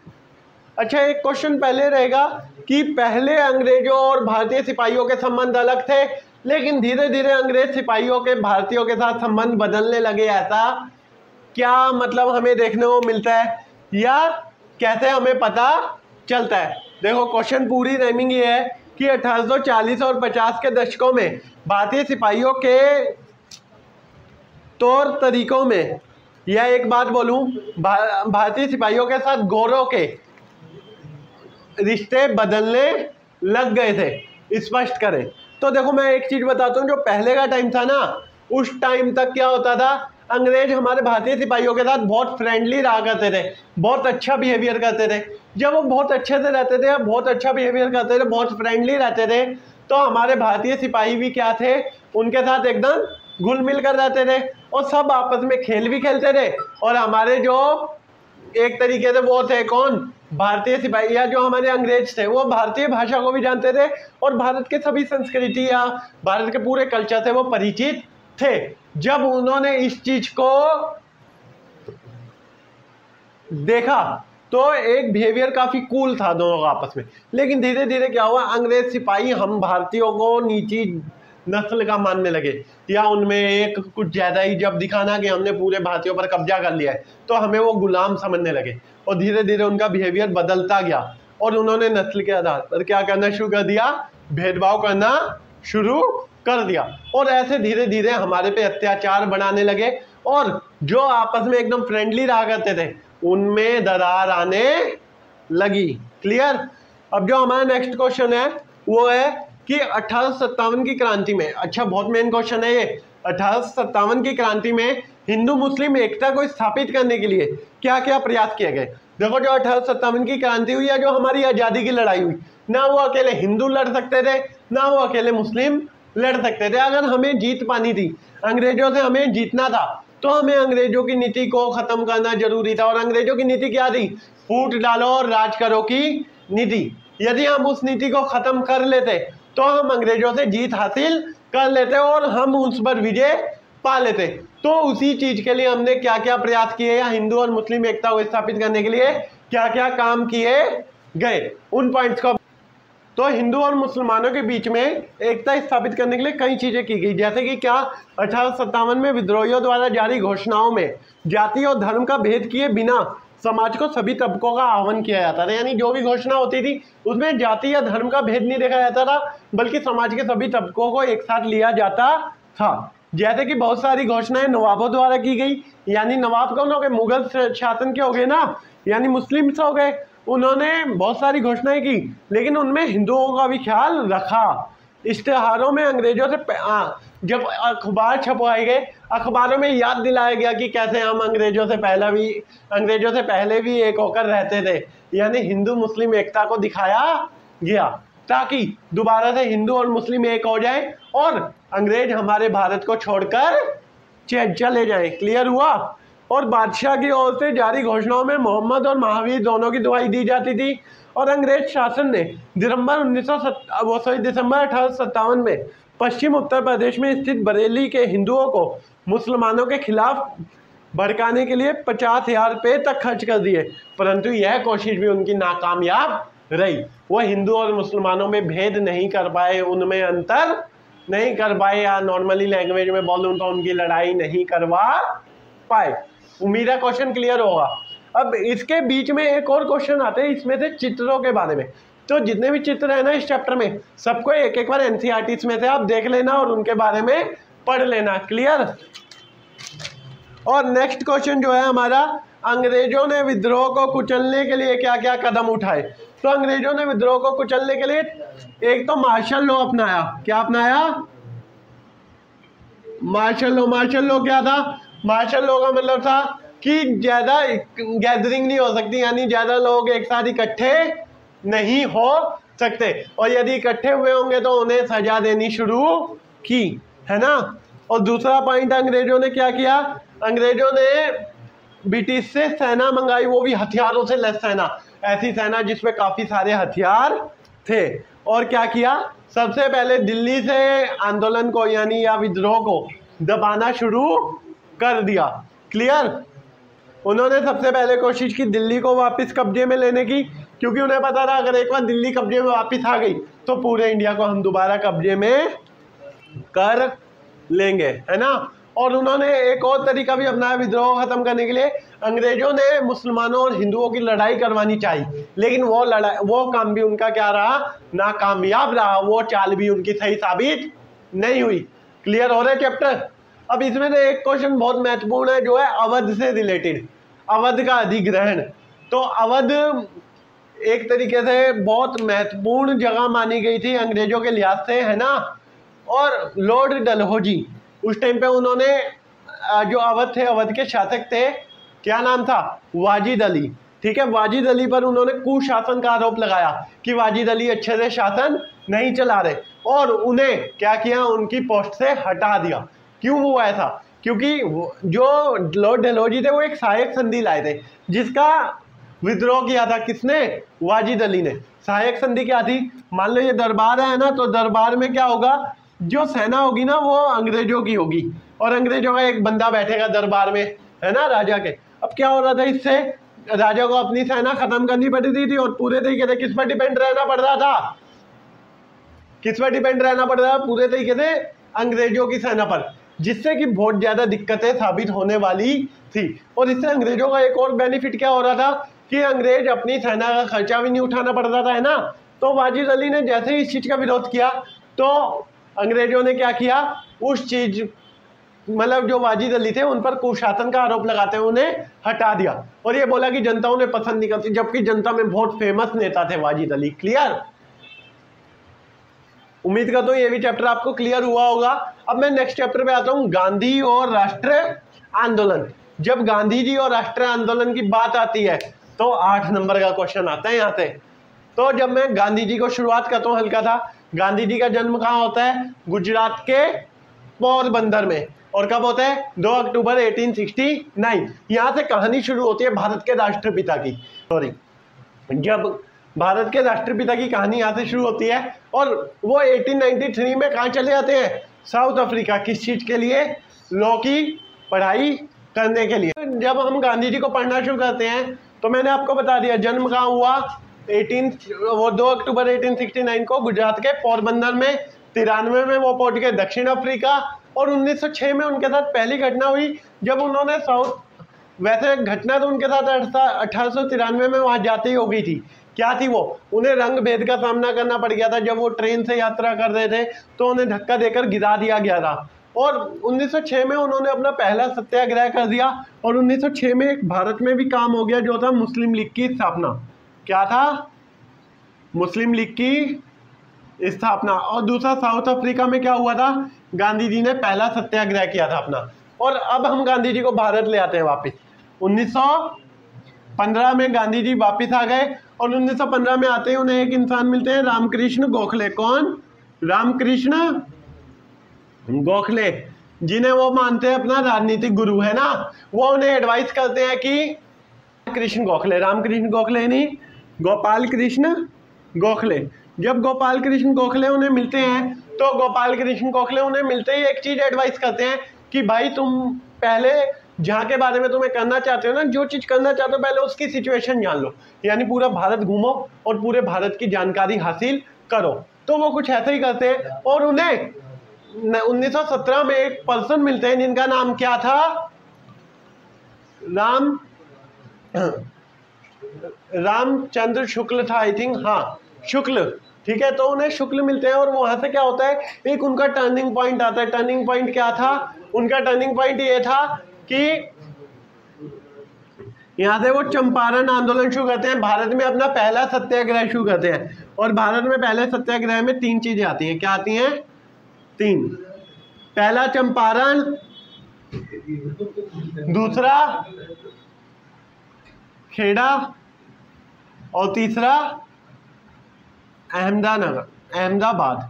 अच्छा, एक क्वेश्चन पहले रहेगा कि पहले अंग्रेजों और भारतीय सिपाहियों के संबंध अलग थे, लेकिन धीरे धीरे अंग्रेज सिपाहियों के भारतीयों के साथ संबंध बदलने लगे। ऐसा क्या मतलब हमें देखने को मिलता है या कैसे हमें पता चलता है? देखो क्वेश्चन पूरी टाइमिंग ये है कि 1840 और 50 के दशकों में भारतीय सिपाहियों के तौर तरीकों में, या एक बात बोलूं, भारतीय सिपाहियों के साथ गोरों के रिश्ते बदलने लग गए थे। स्पष्ट करें तो देखो मैं एक चीज बताता हूँ, जो पहले का टाइम था ना, उस टाइम तक क्या होता था, अंग्रेज हमारे भारतीय सिपाहियों के साथ बहुत फ्रेंडली रहा करते थे, बहुत अच्छा बिहेवियर करते थे। जब वो बहुत अच्छे से रहते थे, बहुत अच्छा बिहेवियर करते थे, बहुत फ्रेंडली रहते थे, तो हमारे भारतीय सिपाही भी क्या थे, उनके साथ एकदम घुल मिल कर रहते थे और सब आपस में खेल भी खेलते थे। और हमारे जो एक तरीके से वो थे कौन, भारतीय सिपाही या जो हमारे अंग्रेज थे, वो भारतीय भाषा को भी जानते थे और भारत के सभी संस्कृति या भारत के पूरे कल्चर से वो परिचित थे। जब उन्होंने इस चीज को देखा तो एक बिहेवियर काफी कूल था दोनों का आपस में। लेकिन धीरे धीरे क्या हुआ, अंग्रेज सिपाही हम भारतीयों को नीची नस्ल का मानने लगे, या उनमें एक कुछ ज्यादा ही जब दिखाना कि हमने पूरे भारतीयों पर कब्जा कर लिया है, तो हमें वो गुलाम समझने लगे। और धीरे धीरे उनका बिहेवियर बदलता गया और उन्होंने नस्ल के आधार पर क्या करना शुरू कर दिया, भेदभाव करना शुरू कर दिया। और ऐसे धीरे धीरे हमारे पे अत्याचार बढ़ाने लगे और जो आपस में एकदम फ्रेंडली रहा करते थे उनमें दरार आने लगी। क्लियर? अब जो हमारा नेक्स्ट क्वेश्चन है वो है कि 1857 की क्रांति में, अच्छा बहुत मेन क्वेश्चन है ये, 1857 की क्रांति में हिंदू मुस्लिम एकता को स्थापित करने के लिए क्या क्या प्रयास किए गए। देखो जो 1857 की क्रांति हुई या जो हमारी आजादी की लड़ाई हुई, ना वो अकेले हिंदू लड़ सकते थे, ना वो अकेले मुस्लिम लड़ सकते थे। अगर हमें जीत पानी थी, अंग्रेजों से हमें जीतना था, तो हमें अंग्रेजों की नीति को खत्म करना जरूरी था। और अंग्रेजों की नीति क्या थी, फूट डालो और राज करो की नीति। यदि हम उस नीति को खत्म कर लेते तो हम अंग्रेजों से जीत हासिल कर लेते और हम उस पर विजय पा लेते। तो उसी चीज के लिए हमने क्या क्या प्रयास किए, या हिंदू और मुस्लिम एकता को स्थापित करने के लिए क्या क्या काम किए गए, उन पॉइंट्स को। तो हिंदू और मुसलमानों के बीच में एकता स्थापित करने के लिए कई चीजें की गई, जैसे कि क्या 1857 में विद्रोहियों द्वारा जारी घोषणाओं में जाति और धर्म का भेद किए बिना समाज को सभी तबकों का आह्वान किया जाता था। यानी जो भी घोषणा होती थी उसमें जाति या धर्म का भेद नहीं देखा जाता था, बल्कि समाज के सभी तबकों को एक साथ लिया जाता था। जैसे कि बहुत सारी घोषणाएं नवाबों द्वारा की गई, यानी नवाब कौन हो गए, मुगल शासन के हो गए ना, यानी मुस्लिम हो गए। उन्होंने बहुत सारी घोषणाएं की, लेकिन उनमें हिंदुओं का भी ख्याल रखा। इश्तेहारों में अंग्रेजों से जब अखबार छपवाए गए, अखबारों में याद दिलाया गया कि कैसे हम अंग्रेजों से पहले भी एक होकर रहते थे, यानी हिंदू मुस्लिम एकता को दिखाया गया, ताकि दोबारा से हिंदू और मुस्लिम एक हो जाए और अंग्रेज हमारे भारत को छोड़कर चले जाएं। क्लियर हुआ। और बादशाह की ओर से जारी घोषणाओं में मोहम्मद और महावीर दोनों की दुहाई दी जाती थी। और अंग्रेज शासन ने दिसंबर 1857 में पश्चिम उत्तर प्रदेश में स्थित बरेली के हिंदुओं को मुसलमानों के खिलाफ भड़काने के लिए 50,000 रुपये तक खर्च कर दिए, परंतु यह कोशिश भी उनकी नाकामयाब रही। वो हिंदू और मुसलमानों में भेद नहीं कर पाए, उनमें अंतर नहीं कर पाए, या नॉर्मली लैंग्वेज में बोलूं तो उनकी लड़ाई नहीं करवा पाए। उम्मीद है क्वेश्चन क्लियर होगा। अब इसके बीच में एक और क्वेश्चन आते हैं, इसमें से चित्रों के बारे में। तो जितने भी चित्र है ना इस चैप्टर में, सबको एक एक बार एनसीईआरटी में से आप देख लेना और उनके बारे में पढ़ लेना। क्लियर। और नेक्स्ट क्वेश्चन जो है हमारा, अंग्रेजों ने विद्रोह को कुचलने के लिए क्या क्या कदम उठाए। तो अंग्रेजों ने विद्रोह को कुचलने के लिए एक तो मार्शल लॉ अपनाया। क्या अपनाया? Martial law. मार्शल लॉ क्या था? मार्शल लॉ का मतलब था कि ज्यादा गैदरिंग नहीं हो सकती, यानी ज्यादा लोग एक साथ इकट्ठे नहीं हो सकते, और यदि इकट्ठे हुए होंगे तो उन्हें सजा देनी शुरू की, है ना। और दूसरा पॉइंट, अंग्रेजों ने क्या किया? अंग्रेजों ने ब्रिटिश से सेना मंगाई, वो भी हथियारों से लैस सेना, ऐसी सेना जिसमें काफी सारे हथियार थे। और क्या किया? सबसे पहले दिल्ली से आंदोलन को यानी या विद्रोह को दबाना शुरू कर दिया। क्लियर। उन्होंने सबसे पहले कोशिश की दिल्ली को वापस कब्जे में लेने की, क्योंकि उन्हें पता था अगर एक बार दिल्ली कब्जे में वापस आ गई तो पूरे इंडिया को हम दोबारा कब्जे में कर लेंगे, है ना। और उन्होंने एक और तरीका भी अपनाया विद्रोह खत्म करने के लिए। अंग्रेजों ने मुसलमानों और हिंदुओं की लड़ाई करवानी चाहिए, लेकिन वो काम भी उनका क्या रहा? नाकामयाब रहा। वो चाल भी उनकी सही साबित नहीं हुई। क्लियर हो रहा है चैप्टर। अब इसमें से एक क्वेश्चन बहुत महत्वपूर्ण है जो है अवध से रिलेटेड, अवध का अधिग्रहण। तो अवध एक तरीके से बहुत महत्वपूर्ण जगह मानी गई थी अंग्रेजों के लिहाज से, है ना। और लॉर्ड डलहौजी उस टाइम पे उन्होंने जो अवध थे, अवध के शासक थे, क्या नाम था? वाजिद अली। ठीक है, वाजिद अली पर उन्होंने कुशासन का आरोप लगाया कि वाजिद अली अच्छे से शासन नहीं चला रहे, और उन्हें क्या किया? उनकी पोस्ट से हटा दिया। क्यों हुआ ऐसा? क्योंकि जो लॉर्ड डलहौजी थे वो एक सहायक संधि लाए थे, जिसका विद्रोह किया था किसने? वाजिद अली ने। सहायक संधि क्या थी? मान लो ये दरबार है ना, तो दरबार में क्या होगा? जो सेना होगी ना वो अंग्रेजों की होगी, और अंग्रेजों का एक बंदा बैठेगा दरबार में, है ना, राजा के। अब क्या हो रहा था? इससे राजा को अपनी सेना खत्म करनी पड़ती थी, और पूरे तरीके से किस पर डिपेंड रहना पड़ रहा था? किस पर डिपेंड रहना पड़ रहा था? पूरे तरीके से अंग्रेजों की सेना पर, जिससे कि बहुत ज्यादा दिक्कतें साबित होने वाली थी। और इससे अंग्रेजों का एक और बेनिफिट क्या हो रहा था कि अंग्रेज अपनी सेना का खर्चा भी नहीं उठाना पड़ रहा था, है ना। तो वाजिद अली ने जैसे ही इस चीज का विरोध किया तो अंग्रेजों ने क्या किया? उस चीज मतलब जो वाजिद अली थे उन पर कुशासन का आरोप लगाते हुए उन्हें हटा दिया, और ये बोला कि जनता उन्हें पसंद नहीं करती, जबकि जनता में बहुत फेमस नेता थे वाजिद अली। क्लियर। उम्मीद करता हूँ ये भी चैप्टर आपको क्लियर हुआ होगा। अब मैं नेक्स्ट चैप्टर पे आता हूँ, गांधी और राष्ट्रीय आंदोलन। जब गांधी जी और राष्ट्रीय आंदोलन की बात आती है तो 8 नंबर का क्वेश्चन आता है यहाँ से। तो जब मैं गांधी जी को शुरुआत करता हूँ हल्का था, गांधी जी का जन्म कहाँ होता है? गुजरात के पोरबंदर में। और कब होता है? 2 अक्टूबर 1869। यहाँ से कहानी शुरू होती है भारत के राष्ट्रपिता की। सॉरी, जब भारत के राष्ट्रपिता की कहानी यहाँ से शुरू होती है, और वो 1893 में कहाँ चले जाते हैं? South Africa. किस चीज के लिए? लॉ की पढ़ाई करने के लिए। जब हम गांधी जी को पढ़ना शुरू करते हैं तो मैंने आपको बता दिया जन्म कहाँ हुआ? 2 अक्टूबर 1869 को गुजरात के पोरबंदर में। 93 में वो पहुंच गए दक्षिण अफ्रीका, और 1906 में उनके साथ पहली घटना हुई जब उन्होंने वैसे घटना तो उनके साथ 1893 में वहां जाते ही हो गई थी। क्या थी वो? उन्हें रंग भेद का सामना करना पड़ गया था। जब वो ट्रेन से यात्रा कर रहे थे तो उन्हें धक्का देकर गिरा दिया गया था, और 1906 में उन्होंने अपना पहला सत्याग्रह कर दिया। और 1906 में एक भारत में भी काम हो गया जो था मुस्लिम लीग की स्थापना। क्या था? मुस्लिम लीग की स्थापना। और दूसरा साउथ अफ्रीका में क्या हुआ था? गांधी जी ने पहला सत्याग्रह किया था अपना। और अब हम गांधी जी को भारत ले आते हैं वापस। 1915 में गांधी जी वापस आ गए, और 1915 में आते ही उन्हें एक इंसान मिलते हैं, रामकृष्ण गोखले। कौन? रामकृष्ण गोखले। जिन्हें वो मानते हैं अपना राजनीतिक गुरु, है ना, वो उन्हें एडवाइस करते हैं कि कृष्ण गोखले, रामकृष्ण गोखले नहीं, गोपाल कृष्ण गोखले। जब गोपाल कृष्ण गोखले उन्हें मिलते हैं तो गोपाल कृष्ण गोखले उन्हें मिलते ही एक चीज एडवाइस करते हैं कि भाई तुम पहले जहाँ के बारे में तुम्हें करना चाहते हो ना, जो चीज करना चाहते हो पहले उसकी सिचुएशन जान लो, यानी पूरा भारत घूमो और पूरे भारत की जानकारी हासिल करो। तो वो कुछ ऐसे ही करते हैं और उन्हें 1917 में एक पर्सन मिलते हैं जिनका नाम क्या था, रामचंद्र शुक्ल था, आई थिंक, हाँ शुक्ल, ठीक है। तो उन्हें शुक्ल मिलते हैं और वहां से क्या होता है, एक उनका टर्निंग पॉइंट आता है। टर्निंग पॉइंट क्या था उनका? टर्निंग पॉइंट ये था कि यहाँ से वो चंपारण आंदोलन शुरू करते हैं, भारत में अपना पहला सत्याग्रह शुरू करते हैं। और भारत में पहले सत्याग्रह में 3 चीजें आती हैं। क्या आती हैं? 3। पहला चंपारण, दूसरा खेड़ा और तीसरा अहमदाबाद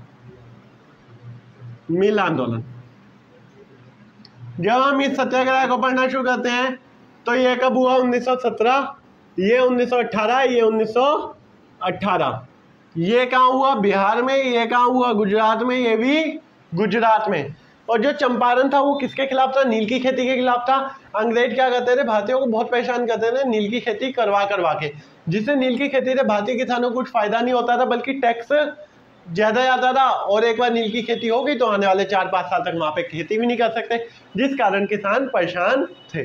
मिल आंदोलन। जब हम इस सत्याग्रह को पढ़ना शुरू करते हैं तो ये कब हुआ? 1917, ये 1918, ये 1918। ये कहाँ हुआ? बिहार में। ये कहाँ हुआ? गुजरात में। ये भी गुजरात में। और जो चंपारण था वो किसके खिलाफ था? नील की खेती के खिलाफ था। अंग्रेज क्या करते थे? भारतीयों को बहुत परेशान करते थे नील की खेती करवा के। जिससे नील की खेती से भारतीय किसानों को कुछ फायदा नहीं होता था, बल्कि टैक्स ज्यादा आता था। और एक बार नील की खेती हो गई तो आने वाले 4-5 साल तक वहां पे खेती भी नहीं कर सकते, जिस कारण किसान परेशान थे।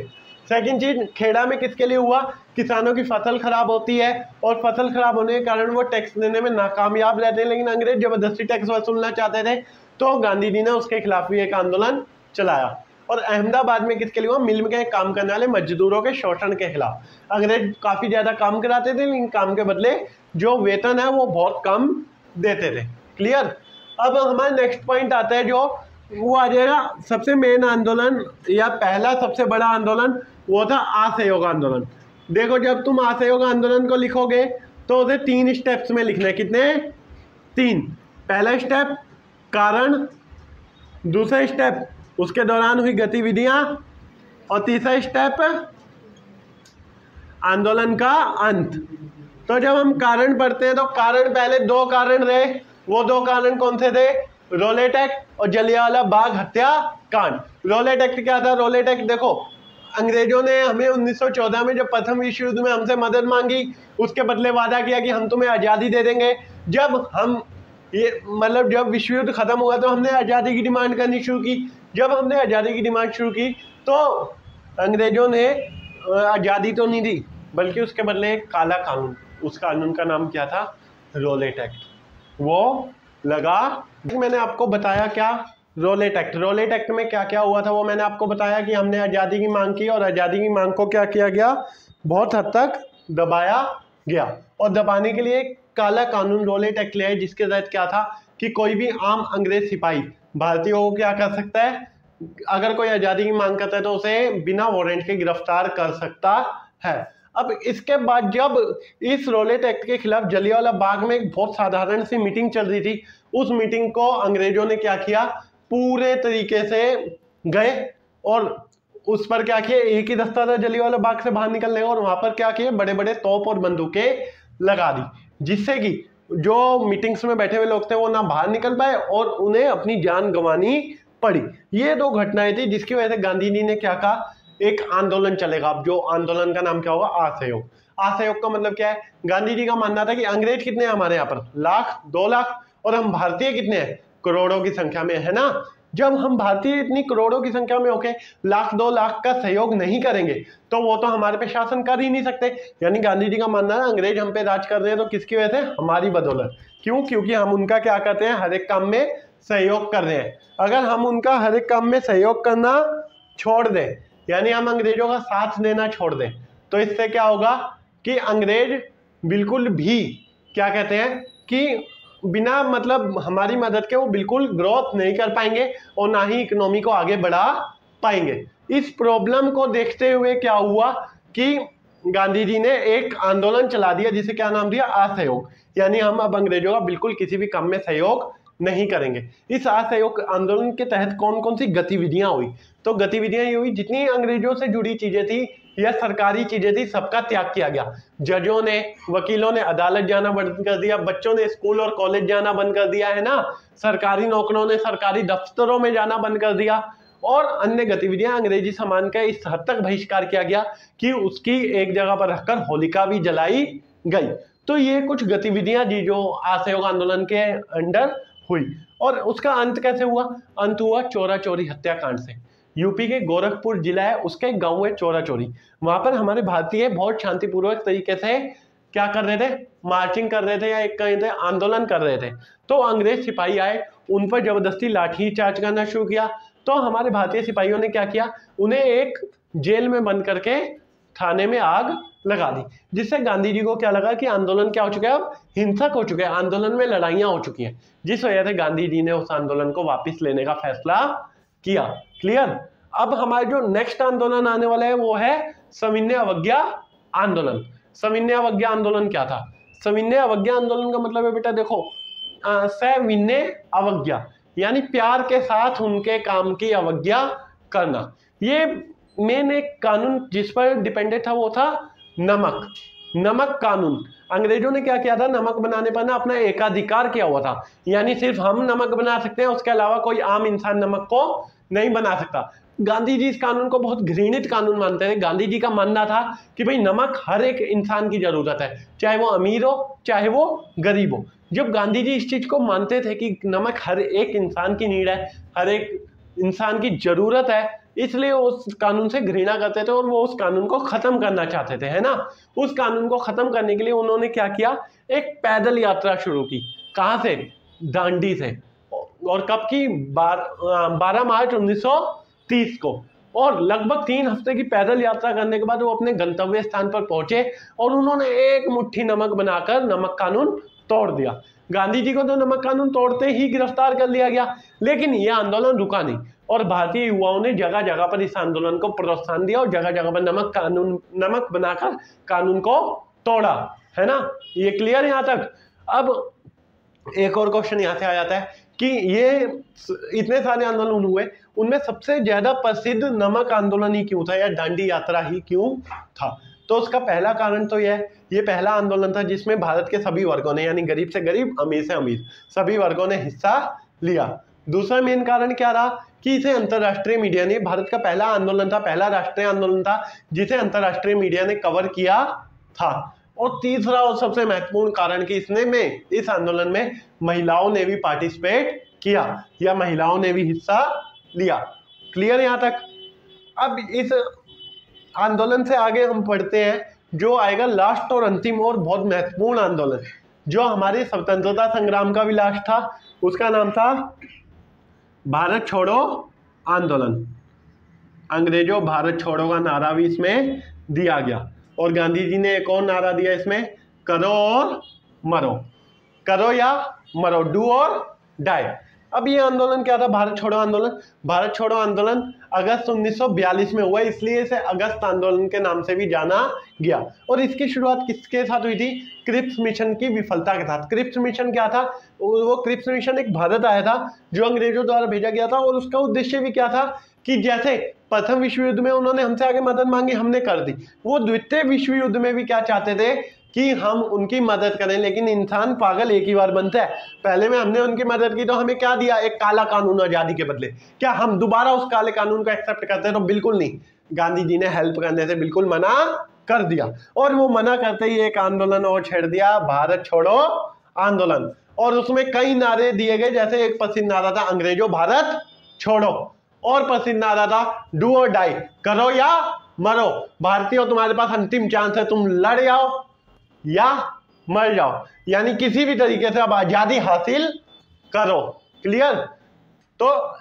सेकंड चीज, खेड़ा में किसके लिए हुआ? किसानों की फसल खराब होती है और फसल खराब होने के कारण वो टैक्स देने में नाकामयाब रहते हैं, लेकिन अंग्रेज जबरदस्ती टैक्स वसूलना चाहते थे, तो गांधी जी ने उसके खिलाफ भी एक आंदोलन चलाया। और अहमदाबाद में किसके लिए हुआ? मिल में काम करने वाले मजदूरों के शोषण के खिलाफ। अंग्रेज काफी ज्यादा काम कराते थे, लेकिन काम के बदले जो वेतन है वो बहुत कम देते थे। क्लियर? अब हमारा नेक्स्ट पॉइंट आता है, जो वो आ जाएगा सबसे मेन आंदोलन या पहला सबसे बड़ा आंदोलन, वो था असहयोग आंदोलन। देखो, जब तुम असहयोग आंदोलन को लिखोगे तो उसे 3 स्टेप्स में लिखना है। कितने? 3। पहला स्टेप कारण, दूसरा स्टेप उसके दौरान हुई गतिविधियां, और तीसरा स्टेप आंदोलन का अंत। तो जब हम कारण पढ़ते हैं तो कारण, पहले 2 कारण रहे। वो 2 कारण कौन से थे? रोलेट एक्ट और जलियांवाला बाग हत्याकांड। रोलेट एक्ट क्या था? रोलेट एक्ट, देखो, अंग्रेजों ने हमें 1914 में जब प्रथम विश्व युद्ध में हमसे मदद मांगी, उसके बदले वादा किया कि हम तुम्हें आज़ादी दे देंगे। जब विश्व युद्ध खत्म हुआ तो हमने आज़ादी की डिमांड करनी शुरू की। जब हमने आज़ादी की डिमांड शुरू की तो अंग्रेजों ने आज़ादी तो नहीं दी, बल्कि उसके बदले एक काला कानून, उस कानून का नाम क्या था? रोलेट एक्ट, वो लगा। मैंने आपको बताया क्या? Roulette act. रोलेट एक्ट में क्या क्या हुआ था वो मैंने आपको बताया कि हमने आज़ादी की मांग की, और आज़ादी की मांग को क्या किया गया? बहुत हद तक दबाया गया। और दबाने के लिए काला कानून रोलेट एक्ट लिया है, जिसके तहत क्या था कि कोई भी आम अंग्रेज सिपाही भारतीयों को क्या कर सकता है? अगर कोई आज़ादी की मांग करता है तो उसे बिना वारंट के गिरफ्तार कर सकता है। अब इसके बाद जब इस रोलेट एक्ट के खिलाफ जलियांवाला बाग में एक बहुत साधारण सी मीटिंग चल रही थी, उस मीटिंग को अंग्रेजों ने क्या किया? पूरे तरीके से गए और उस पर क्या किया? एक ही रास्ता था जलियांवाला बाग से बाहर निकलने का, और वहां पर क्या किए? बड़े बड़े तोप और बंदूकें लगा दी, जिससे कि जो मीटिंग्स में बैठे हुए लोग थे वो ना बाहर निकल पाए और उन्हें अपनी जान गंवानी पड़ी। ये 2 घटनाएं थी जिसकी वजह से गांधी जी ने क्या कहा? एक आंदोलन चलेगा। अब जो आंदोलन का नाम क्या होगा? असहयोग। असहयोग का मतलब क्या है? गांधी जी का मानना था कि अंग्रेज कितने हैं हमारे यहाँ पर? लाख, 2 लाख, और हम भारतीय कितने हैं? करोड़ों की संख्या में, है ना। जब हम भारतीय इतनी करोड़ों की संख्या में होके लाख 2 लाख का सहयोग नहीं करेंगे तो वो तो हमारे पे शासन कर ही नहीं सकते। यानी गांधी जी का मानना है अंग्रेज हम पे राज कर रहे हैं तो किसकी वजह से? हमारी बदौलत। क्यों? क्योंकि हम उनका क्या करते हैं? हर एक काम में सहयोग कर रहे हैं। अगर हम उनका हर एक काम में सहयोग करना छोड़ दें, यानी हम अंग्रेजों का साथ देना छोड़ दें, तो इससे क्या होगा कि अंग्रेज बिल्कुल भी क्या कहते हैं कि बिना मतलब हमारी मदद के वो बिल्कुल ग्रोथ नहीं कर पाएंगे और ना ही इकोनॉमी को आगे बढ़ा पाएंगे। इस प्रॉब्लम को देखते हुए क्या हुआ कि गांधी जी ने एक आंदोलन चला दिया, जिसे क्या नाम दिया? असहयोग। यानी हम अब अंग्रेजों का बिल्कुल किसी भी काम में सहयोग नहीं करेंगे। इस असहयोग आंदोलन के तहत कौन कौन सी गतिविधियां हुई? तो गतिविधियां ये हुई, जितनी अंग्रेजों से जुड़ी चीजें थी या सरकारी चीजें थी, सबका त्याग किया गया। जजों ने, वकीलों ने अदालत जाना बंद कर दिया, बच्चों ने स्कूल और कॉलेज जाना बंद कर दिया, है ना, सरकारी नौकरों ने सरकारी दफ्तरों में जाना बंद कर दिया, और अन्य गतिविधियां अंग्रेजी सामान का इस हद तक बहिष्कार किया गया कि उसकी एक जगह पर रखकर होलिका भी जलाई गई। तो ये कुछ गतिविधियां जी जो असहयोग आंदोलन के अंडर हुई। और उसका अंत कैसे हुआ? अंत हुआ चोरा चोरी हत्याकांड से। यूपी के गोरखपुर जिला है, उसके गांव है चोरा चोरी। वहां पर हमारे भारतीय बहुत शांतिपूर्वक तरीके से क्या कर रहे थे? मार्चिंग कर रहे थे, या एक कहीं थे आंदोलन कर रहे थे। तो अंग्रेज सिपाही आए, उन पर जबरदस्ती लाठीचार्ज करना शुरू किया। तो हमारे भारतीय सिपाहियों ने क्या किया? उन्हें एक जेल में बंद करके थाने में आग लगा दी, जिससे गांधी जी को क्या लगा कि आंदोलन क्या हो चुका है, अब हिंसक हो चुके हैं, आंदोलन में लड़ाइयां हो चुकी हैं, जिस वजह से गांधी जी ने उस आंदोलन को वापस लेने का फैसला किया। क्लियर? अब हमारे जो नेक्स्ट आंदोलन आने वाला है वो है सविनय अवज्ञा आंदोलन। सविनय अवज्ञा आंदोलन क्या था? सविनय अवज्ञा आंदोलन का मतलब है बेटा देखो, सविनय अवज्ञा यानी प्यार के साथ उनके काम की अवज्ञा करना। ये मेन एक कानून जिस पर डिपेंडेंट था वो था नमक कानून। अंग्रेजों ने क्या किया था? नमक बनाने पर ना अपना एकाधिकार किया हुआ था, यानी सिर्फ हम नमक बना सकते हैं, उसके अलावा कोई आम इंसान नमक को नहीं बना सकता। गांधी जी इस कानून को बहुत घृणित कानून मानते थे। गांधी जी का मानना था कि भाई नमक हर एक इंसान की जरूरत है, चाहे वो अमीर हो चाहे वो गरीब हो। जब गांधी जी इस चीज को मानते थे कि नमक हर एक इंसान की नीड है, हर एक इंसान की जरूरत है, इसलिए उस कानून से घृणा करते थे और वो उस कानून को खत्म करना चाहते थे, है ना। उस कानून को खत्म करने के लिए उन्होंने क्या किया? एक पैदल यात्रा शुरू की। कहां से? दांडी से। और कब की? 12 मार्च 1930 को। और लगभग 3 हफ्ते की पैदल यात्रा करने के बाद वो अपने गंतव्य स्थान पर पहुंचे और उन्होंने एक मुट्ठी नमक बनाकर नमक कानून तोड़ दिया। गांधी जी को तो नमक कानून तोड़ते ही गिरफ्तार कर लिया गया, लेकिन यह आंदोलन रुका नहीं और भारतीय युवाओं ने जगह जगह पर इस आंदोलन को प्रोत्साहन दिया और जगह जगह पर नमक बनाकर कानून को तोड़ा, है ना। ये क्लियर यहां तक? अब एक और क्वेश्चन यहां से आ जाता है कि ये इतने सारे आंदोलन हुए, उनमें सबसे ज्यादा प्रसिद्ध नमक आंदोलन ही क्यों था या दांडी यात्रा ही क्यों था? तो उसका पहला कारण तो ये पहला आंदोलन था जिसमें भारत के सभी वर्गों ने, यानी गरीब से गरीब, अमीर से अमीर, सभी वर्गों ने हिस्सा लिया। दूसरा मेन कारण क्या रहा कि इसे अंतरराष्ट्रीय मीडिया ने, भारत का पहला आंदोलन था, पहला राष्ट्रीय आंदोलन था जिसे अंतरराष्ट्रीय मीडिया ने कवर किया था। और तीसरा और सबसे महत्वपूर्ण कारण कि इस आंदोलन में महिलाओं ने भी पार्टिसिपेट किया या महिलाओं ने भी हिस्सा लिया। क्लियर यहां तक? अब इस आंदोलन से आगे हम पढ़ते हैं जो आएगा लास्ट और अंतिम और बहुत महत्वपूर्ण आंदोलन, जो हमारे स्वतंत्रता संग्राम का भी लास्ट था। उसका नाम था भारत छोड़ो आंदोलन। अंग्रेजों भारत छोड़ो का नारा भी इसमें दिया गया और गांधी जी ने एक और नारा दिया इसमें, करो और मरो, करो या मरो, डू और डाई। अब ये आंदोलन क्या था? भारत छोड़ो आंदोलन। भारत छोड़ो आंदोलन अगस्त 1942 में हुआ, इसलिए इसे अगस्त आंदोलन के नाम से भी जाना गया। और इसकी शुरुआत किसके साथ हुई थी? क्रिप्स मिशन की विफलता के साथ। क्रिप्स मिशन क्या था? वो क्रिप्स मिशन एक भारत आया था जो अंग्रेजों द्वारा भेजा गया था और उसका उद्देश्य भी क्या था कि जैसे प्रथम विश्व युद्ध में उन्होंने हमसे आगे मदद मांगी, हमने कर दी, वो द्वितीय विश्व युद्ध में भी क्या चाहते थे कि हम उनकी मदद करें। लेकिन इंसान पागल एक ही बार बनता है। पहले में हमने उनकी मदद की तो हमें क्या दिया? एक काला कानून आजादी के बदले। क्या हम दोबारा उस काले कानून को एक्सेप्ट करते हैं? तो बिल्कुल नहीं। गांधी जी ने हेल्प करने से बिल्कुल मना कर दिया और वो मना करते ही एक आंदोलन और छेड़ दिया, भारत छोड़ो आंदोलन। और उसमें कई नारे दिए गए, जैसे एक प्रसिद्ध नारा था अंग्रेजों भारत छोड़ो, और प्रसिद्ध नारा था डू और डाई, करो या मरो। भारतीयों तुम्हारे पास अंतिम चांस है, तुम लड़ जाओ या मर जाओ, यानी किसी भी तरीके से अब आजादी हासिल करो। क्लियर? तो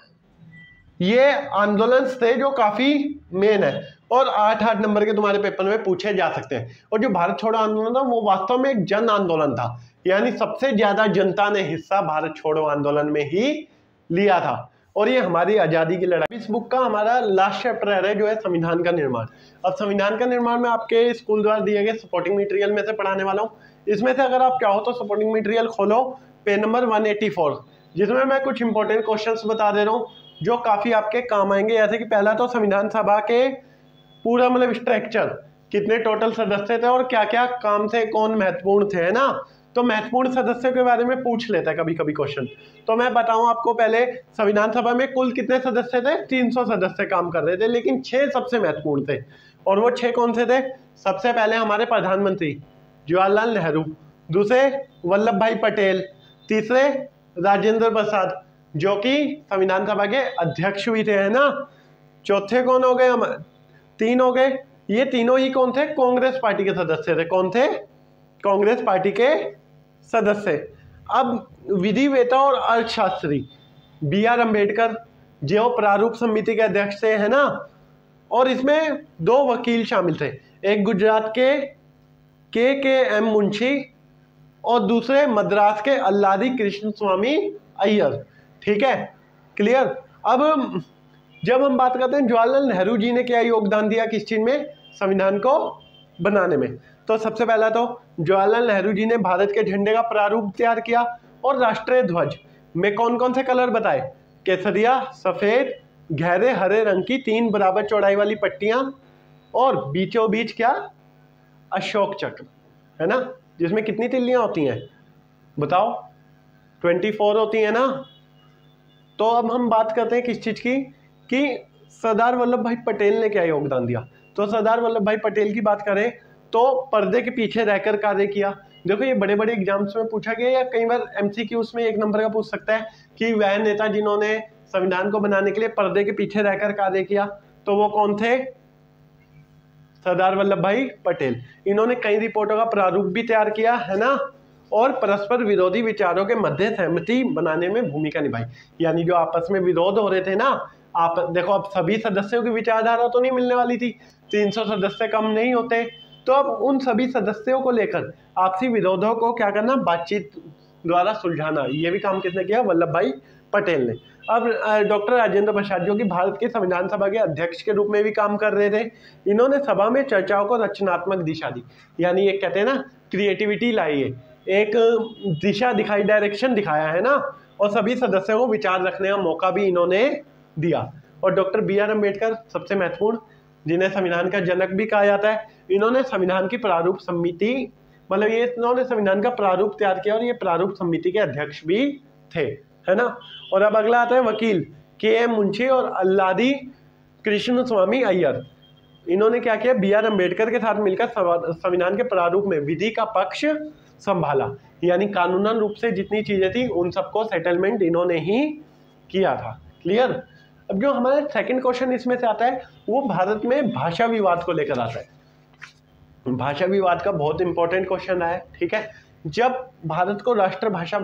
ये आंदोलन थे जो काफी मेन है और 8-8 नंबर के तुम्हारे पेपर में पूछे जा सकते हैं। और जो भारत छोड़ो आंदोलन था वो वास्तव में एक जन आंदोलन था, यानी सबसे ज्यादा जनता ने हिस्सा भारत छोड़ो आंदोलन में ही लिया था और ये हमारी आजादी की लड़ाई। इस बुक का हमारा लास्ट चैप्टर है जो है संविधान का निर्माण। अब संविधान का निर्माण में आपके स्कूल द्वारा दिए गए सपोर्टिंग मटेरियल में से पढ़ाने वाला हूँ। इसमें से अगर आप चाहो तो सपोर्टिंग मटेरियल खोलो, पेज नंबर 184, जिसमें मैं कुछ इंपॉर्टेंट क्वेश्चंस बता दे रहा हूँ जो काफी आपके काम आएंगे। जैसे कि पहला तो संविधान सभा के पूरा मतलब स्ट्रक्चर, कितने टोटल सदस्य थे और क्या क्या काम थे, कौन महत्वपूर्ण थे, है ना। तो महत्वपूर्ण सदस्यों के बारे में पूछ लेता है कभी कभी क्वेश्चन। तो मैं बताऊं आपको, पहले संविधान सभा में कुल कितने सदस्य थे? 300 सदस्य काम कर रहे थे, लेकिन 6 सबसे महत्वपूर्ण थे। और वो 6 कौन से थे? सबसे पहले हमारे प्रधानमंत्री जवाहरलाल नेहरू, दूसरे वल्लभ भाई पटेल, तीसरे राजेंद्र प्रसाद जो कि संविधान सभा के अध्यक्ष भी थे, है ना। चौथे कौन हो गए? हम 3 हो गए। ये तीनों ही कौन थे? कांग्रेस पार्टी के सदस्य थे। कौन थे? कांग्रेस पार्टी के सदस्य। अब विधि वेता और अर्थशास्त्री बी.आर. अम्बेडकर जो प्रारूप समिति के अध्यक्ष थे, है ना। और इसमें 2 वकील शामिल थे, एक गुजरात के एम मुंशी और दूसरे मद्रास के अल्लादी कृष्ण स्वामी अय्यर। ठीक है, क्लियर। अब जब हम बात करते हैं जवाहरलाल नेहरू जी ने क्या योगदान दिया किस चीज में? संविधान को बनाने में। तो सबसे पहला तो जवाहरलाल नेहरू जी ने भारत के झंडे का प्रारूप तैयार किया और राष्ट्रीय ध्वज में कौन कौन से कलर बताए? केसरिया, सफेद, गहरे हरे रंग की 3 बराबर चौड़ाई वाली पट्टियां और बीचों बीच क्या? अशोक चक्र, है ना। जिसमें कितनी तिल्लियां होती हैं बताओ? 24 होती है ना। तो अब हम बात करते हैं किस चीज की, कि सरदार वल्लभ भाई पटेल ने क्या योगदान दिया। तो सरदार वल्लभ भाई पटेल की बात करें तो पर्दे के पीछे रहकर कार्य किया। देखो ये बड़े बड़े एग्जाम्स में पूछा गया, या कई बार एमसीक्यूज में 1 नंबर का पूछ सकता है कि वह नेता जिन्होंने संविधान को बनाने के लिए पर्दे के पीछे रहकर कार्य किया, तो वो कौन थे? सरदार वल्लभ भाई पटेल। इन्होंने कई रिपोर्टों का प्रारूप भी तैयार किया, है ना। और परस्पर विरोधी विचारों के मध्य सहमति बनाने में भूमिका निभाई। यानी जो आपस में विरोध हो रहे थे ना, आप देखो अब सभी सदस्यों की विचारधारा तो नहीं मिलने वाली थी, 300 सदस्य कम नहीं होते। तो अब उन सभी सदस्यों को लेकर आपसी विरोधों को क्या करना? बातचीत द्वारा सुलझाना। ये भी काम किसने किया? वल्लभ भाई पटेल ने। अब डॉक्टर राजेंद्र प्रसाद जो कि भारत के संविधान सभा के अध्यक्ष के रूप में भी काम कर रहे थे, इन्होंने सभा में चर्चाओं को रचनात्मक दिशा दी। यानी एक कहते हैं ना क्रिएटिविटी लाई है, एक दिशा दिखाई, डायरेक्शन दिखाया, है ना। और सभी सदस्यों को विचार रखने का मौका भी इन्होंने दिया। और डॉक्टर बी.आर. अम्बेडकर सबसे महत्वपूर्ण, जिन्हें संविधान का जनक भी कहा जाता है, इन्होंने संविधान की प्रारूप समिति, मतलब ये इन्होंने संविधान का प्रारूप तैयार किया और ये प्रारूप समिति के अध्यक्ष भी थे, है ना। और अब अगला आता है वकील के एम मुंशी और अल्लादी कृष्ण स्वामी अय्यर। इन्होंने क्या किया? बी.आर. अम्बेडकर के साथ मिलकर संविधान के प्रारूप में विधि का पक्ष संभाला। यानी कानूनन रूप से जितनी चीजें थी उन सबको सेटलमेंट इन्होंने ही किया था। क्लियर। अब जो हमारा सेकंड क्वेश्चन इसमें से आता है वो भारत में भाषा विवाद को लेकर आता है। भाषा विवाद का बहुत इंपॉर्टेंट क्वेश्चन है, ठीक है। जब भारत को राष्ट्रभाषा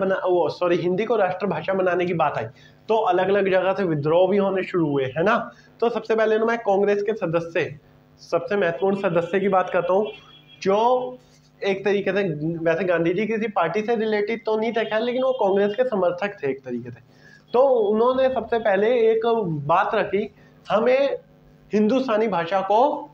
हिंदी को राष्ट्रभाषा बनाने की बात आई तो अलग अलग जगह से विद्रोह भी होने शुरू हुए, है ना। तो सबसे पहले मैं कांग्रेस के सदस्य, सबसे महत्वपूर्ण सदस्य की बात करता हूँ, जो एक तरीके से, वैसे गांधी जी किसी पार्टी से रिलेटेड तो नहीं थे खैर, लेकिन वो कांग्रेस के समर्थक थे एक तरीके से। तो उन्होंने सबसे पहले एक बात रखी, हमें हिंदुस्तानी भाषा को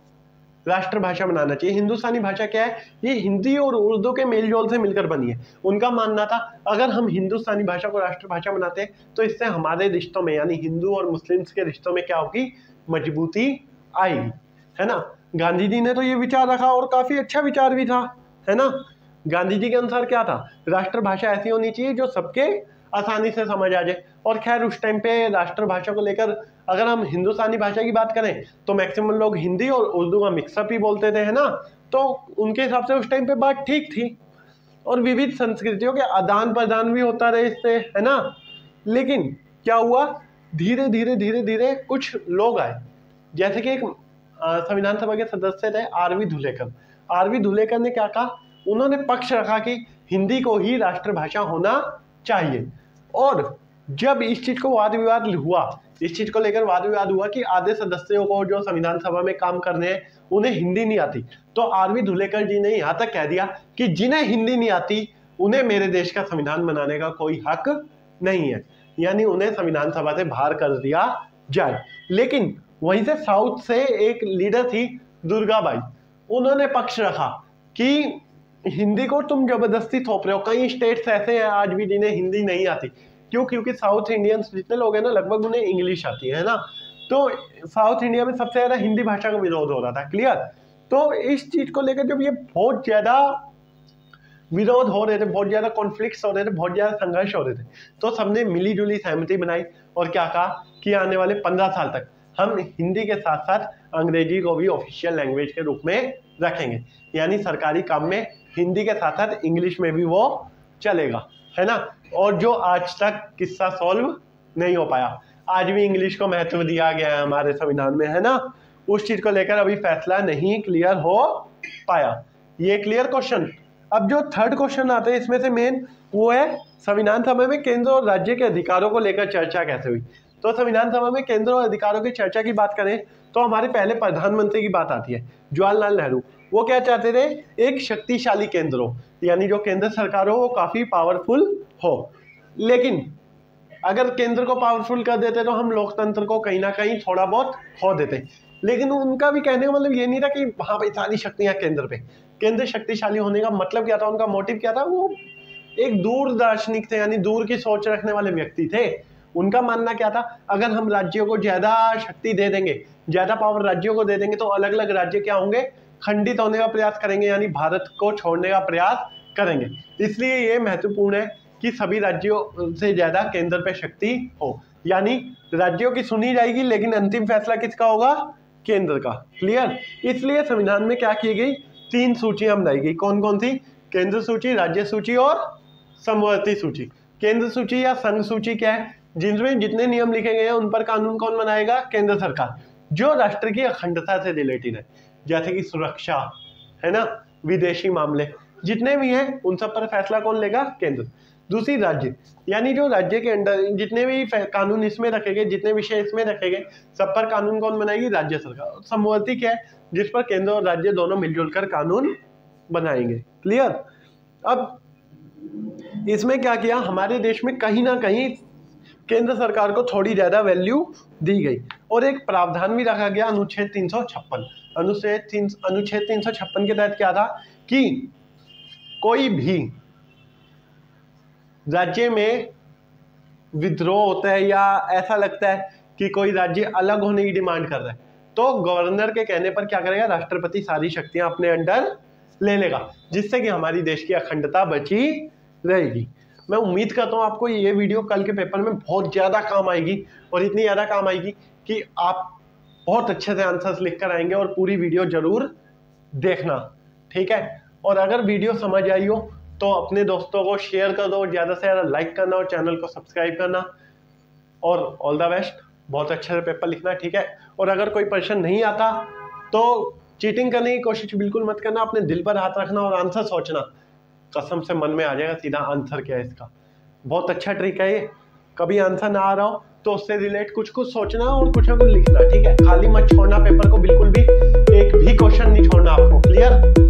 राष्ट्रभाषा बनाना चाहिए। हिंदुस्तानी भाषा क्या है? ये हिंदी और उर्दू के मेलजोल से मिलकर बनी है। उनका मानना था अगर हम हिंदुस्तानी भाषा को राष्ट्रभाषा बनाते हैं तो इससे हमारे रिश्तों में, यानी हिंदू और मुस्लिम्स के रिश्तों में क्या होगी? मजबूती आएगी, है ना। गांधी जी ने तो ये विचार रखा और काफी अच्छा विचार भी था, है ना। गांधी जी के अनुसार क्या था? राष्ट्रभाषा ऐसी होनी चाहिए जो सबके आसानी से समझ आ जाए। और खैर उस टाइम पे राष्ट्रभाषा को लेकर अगर हम हिंदुस्तानी भाषा की बात करें तो मैक्सिमम लोग हिंदी और उर्दू का मिक्सअप ही बोलते थे, है ना। तो उनके हिसाब से उस टाइम पे बात ठीक थी और विविध संस्कृतियों के आदान प्रदान भी होता रहे इससे, है ना। लेकिन क्या हुआ? धीरे धीरे धीरे धीरे कुछ लोग आए, जैसे कि एक संविधान सभा के सदस्य थे आर.वी. धुलेकर। आर.वी. धुलेकर ने क्या कहा? उन्होंने पक्ष रखा कि हिंदी को ही राष्ट्रभाषा होना चाहिए। और जब इस चीज को वाद विवाद हुआ, इस चीज को लेकर वाद विवाद हुआ कि आधे सदस्यों को जो संविधान सभा में काम करने हैं उन्हें हिंदी नहीं आती, तो आर.वी. धुलेकर जी ने यहाँ तक कह दिया कि जिन्हें हिंदी नहीं आती उन्हें मेरे देश का संविधान बनाने का कोई हक नहीं है, यानी उन्हें संविधान सभा से बाहर कर दिया जाए। लेकिन वहीं से साउथ से एक लीडर थी दुर्गाबाई, उन्होंने पक्ष रखा कि हिंदी को तुम जबरदस्ती थोप रहे हो। कई स्टेट्स ऐसे हैं आज भी जिन्हें हिंदी नहीं आती, क्यों? क्योंकि साउथ इंडियंस जितने लोग हैं ना लगभग उन्हें इंग्लिश आती है ना, तो साउथ इंडिया में सबसे ज्यादा हिंदी भाषा का विरोध हो रहा था। क्लियर? तो इस चीज को लेकर जब ये बहुत ज्यादा विरोध हो रहे थे, बहुत ज्यादा कॉन्फ्लिक्ट्स हो रहे थे, बहुत ज्यादा संघर्ष हो रहे थे, तो सबने मिली जुली सहमति बनाई और क्या कहा कि आने वाले 15 साल तक हम हिंदी के साथ साथ अंग्रेजी को भी ऑफिशियल लैंग्वेज के रूप में रखेंगे, यानी सरकारी काम में हिंदी के साथ साथ इंग्लिश में भी वो चलेगा, है ना। और जो आज तक किस्सा सॉल्व नहीं हो पाया, आज भी इंग्लिश को महत्व दिया गया है हमारे संविधान में, है ना, उस चीज को लेकर अभी फैसला नहीं क्लियर हो पाया। ये क्लियर क्वेश्चन। अब जो थर्ड क्वेश्चन आते हैं इसमें से मेन वो है संविधान सभा में केंद्र और राज्य के अधिकारों को लेकर चर्चा कैसे हुई। तो संविधान सभा में केंद्र और अधिकारों की चर्चा की बात करें तो हमारे पहले प्रधानमंत्री की बात आती है, जवाहरलाल नेहरू। वो क्या चाहते थे? एक शक्तिशाली केंद्र हो, यानी जो केंद्र सरकार हो वो काफी पावरफुल हो। लेकिन अगर केंद्र को पावरफुल कर देते तो हम लोकतंत्र को कहीं ना कहीं थोड़ा बहुत खो देते। लेकिन उनका भी कहने का मतलब ये नहीं था कि वहां पे सारी शक्तियां केंद्र पे। केंद्र शक्तिशाली होने का मतलब क्या था, उनका मोटिव क्या था? वो एक दूरदार्शनिक थे, यानी दूर की सोच रखने वाले व्यक्ति थे। उनका मानना क्या था, अगर हम राज्यों को ज्यादा शक्ति दे देंगे, ज्यादा पावर राज्यों को दे देंगे तो अलग अलग राज्य क्या होंगे? खंडित होने का प्रयास करेंगे, यानी भारत को छोड़ने का प्रयास करेंगे। इसलिए ये महत्वपूर्ण है कि सभी राज्यों से ज्यादा केंद्र पे शक्ति हो, यानी राज्यों की सुनी जाएगी लेकिन अंतिम फैसला किसका होगा? केंद्र का। क्लियर? इसलिए संविधान में क्या की गई? 3 सूचियां बनाई गई। कौन कौन सी? केंद्र सूची, राज्य सूची और समवर्ती सूची। केंद्र सूची या संघ सूची क्या है? जिनमें जितने नियम लिखे गए हैं उन पर कानून कौन बनाएगा? केंद्र सरकार, जो राष्ट्र की अखंडता से रिलेटेड है, जैसे कि सुरक्षा, है ना, विदेशी मामले, जितने भी हैं उन सब पर फैसला कौन लेगा? केंद्र। दूसरी राज्य, यानी जो राज्य के अंडर जितने भी कानून इसमें रखे गए, जितने विषय इसमें रखे गए, सब पर कानून कौन बनाएगी? राज्य सरकार। समवर्ती क्या है? जिस पर केंद्र और राज्य दोनों मिलजुल कर कानून बनाएंगे। क्लियर? अब इसमें क्या किया, हमारे देश में कहीं ना कहीं केंद्र सरकार को थोड़ी ज्यादा वैल्यू दी गई और एक प्रावधान भी रखा गया, अनुच्छेद 356। अनुच्छेद 356 के तहत क्या था कि कोई भी राज्य में विद्रोह होता है या ऐसा लगता है कि कोई राज्य अलग होने की डिमांड कर रहा है, तो गवर्नर के कहने पर क्या करेगा? राष्ट्रपति सारी शक्तियां अपने अंडर ले लेगा, जिससे कि हमारी देश की अखंडता बची रहेगी। मैं उम्मीद करता हूं आपको ये वीडियो कल के पेपर में बहुत ज्यादा काम आएगी, और इतनी ज्यादा काम आएगी कि आप बहुत अच्छे से आंसर्स लिख कर आएंगे, और पूरी वीडियो जरूर देखना, ठीक है। और अगर वीडियो समझ आई हो तो अपने दोस्तों को शेयर कर दो, ज्यादा से ज्यादा लाइक करना और चैनल को सब्सक्राइब करना, और ऑल द बेस्ट। बहुत अच्छे से पेपर लिखना, ठीक है। और अगर कोई प्रश्न नहीं आता तो चीटिंग करने की कोशिश बिल्कुल मत करना, अपने दिल पर हाथ रखना और आंसर सोचना, कसम से मन में आ जाएगा सीधा आंसर क्या है इसका। बहुत अच्छा ट्रिक है ये। कभी आंसर ना आ रहा हो तो उससे रिलेट कुछ कुछ सोचना और कुछ ना कुछ लिखना, ठीक है। खाली मत छोड़ना पेपर को, बिल्कुल भी एक भी क्वेश्चन नहीं छोड़ना आपको। क्लियर?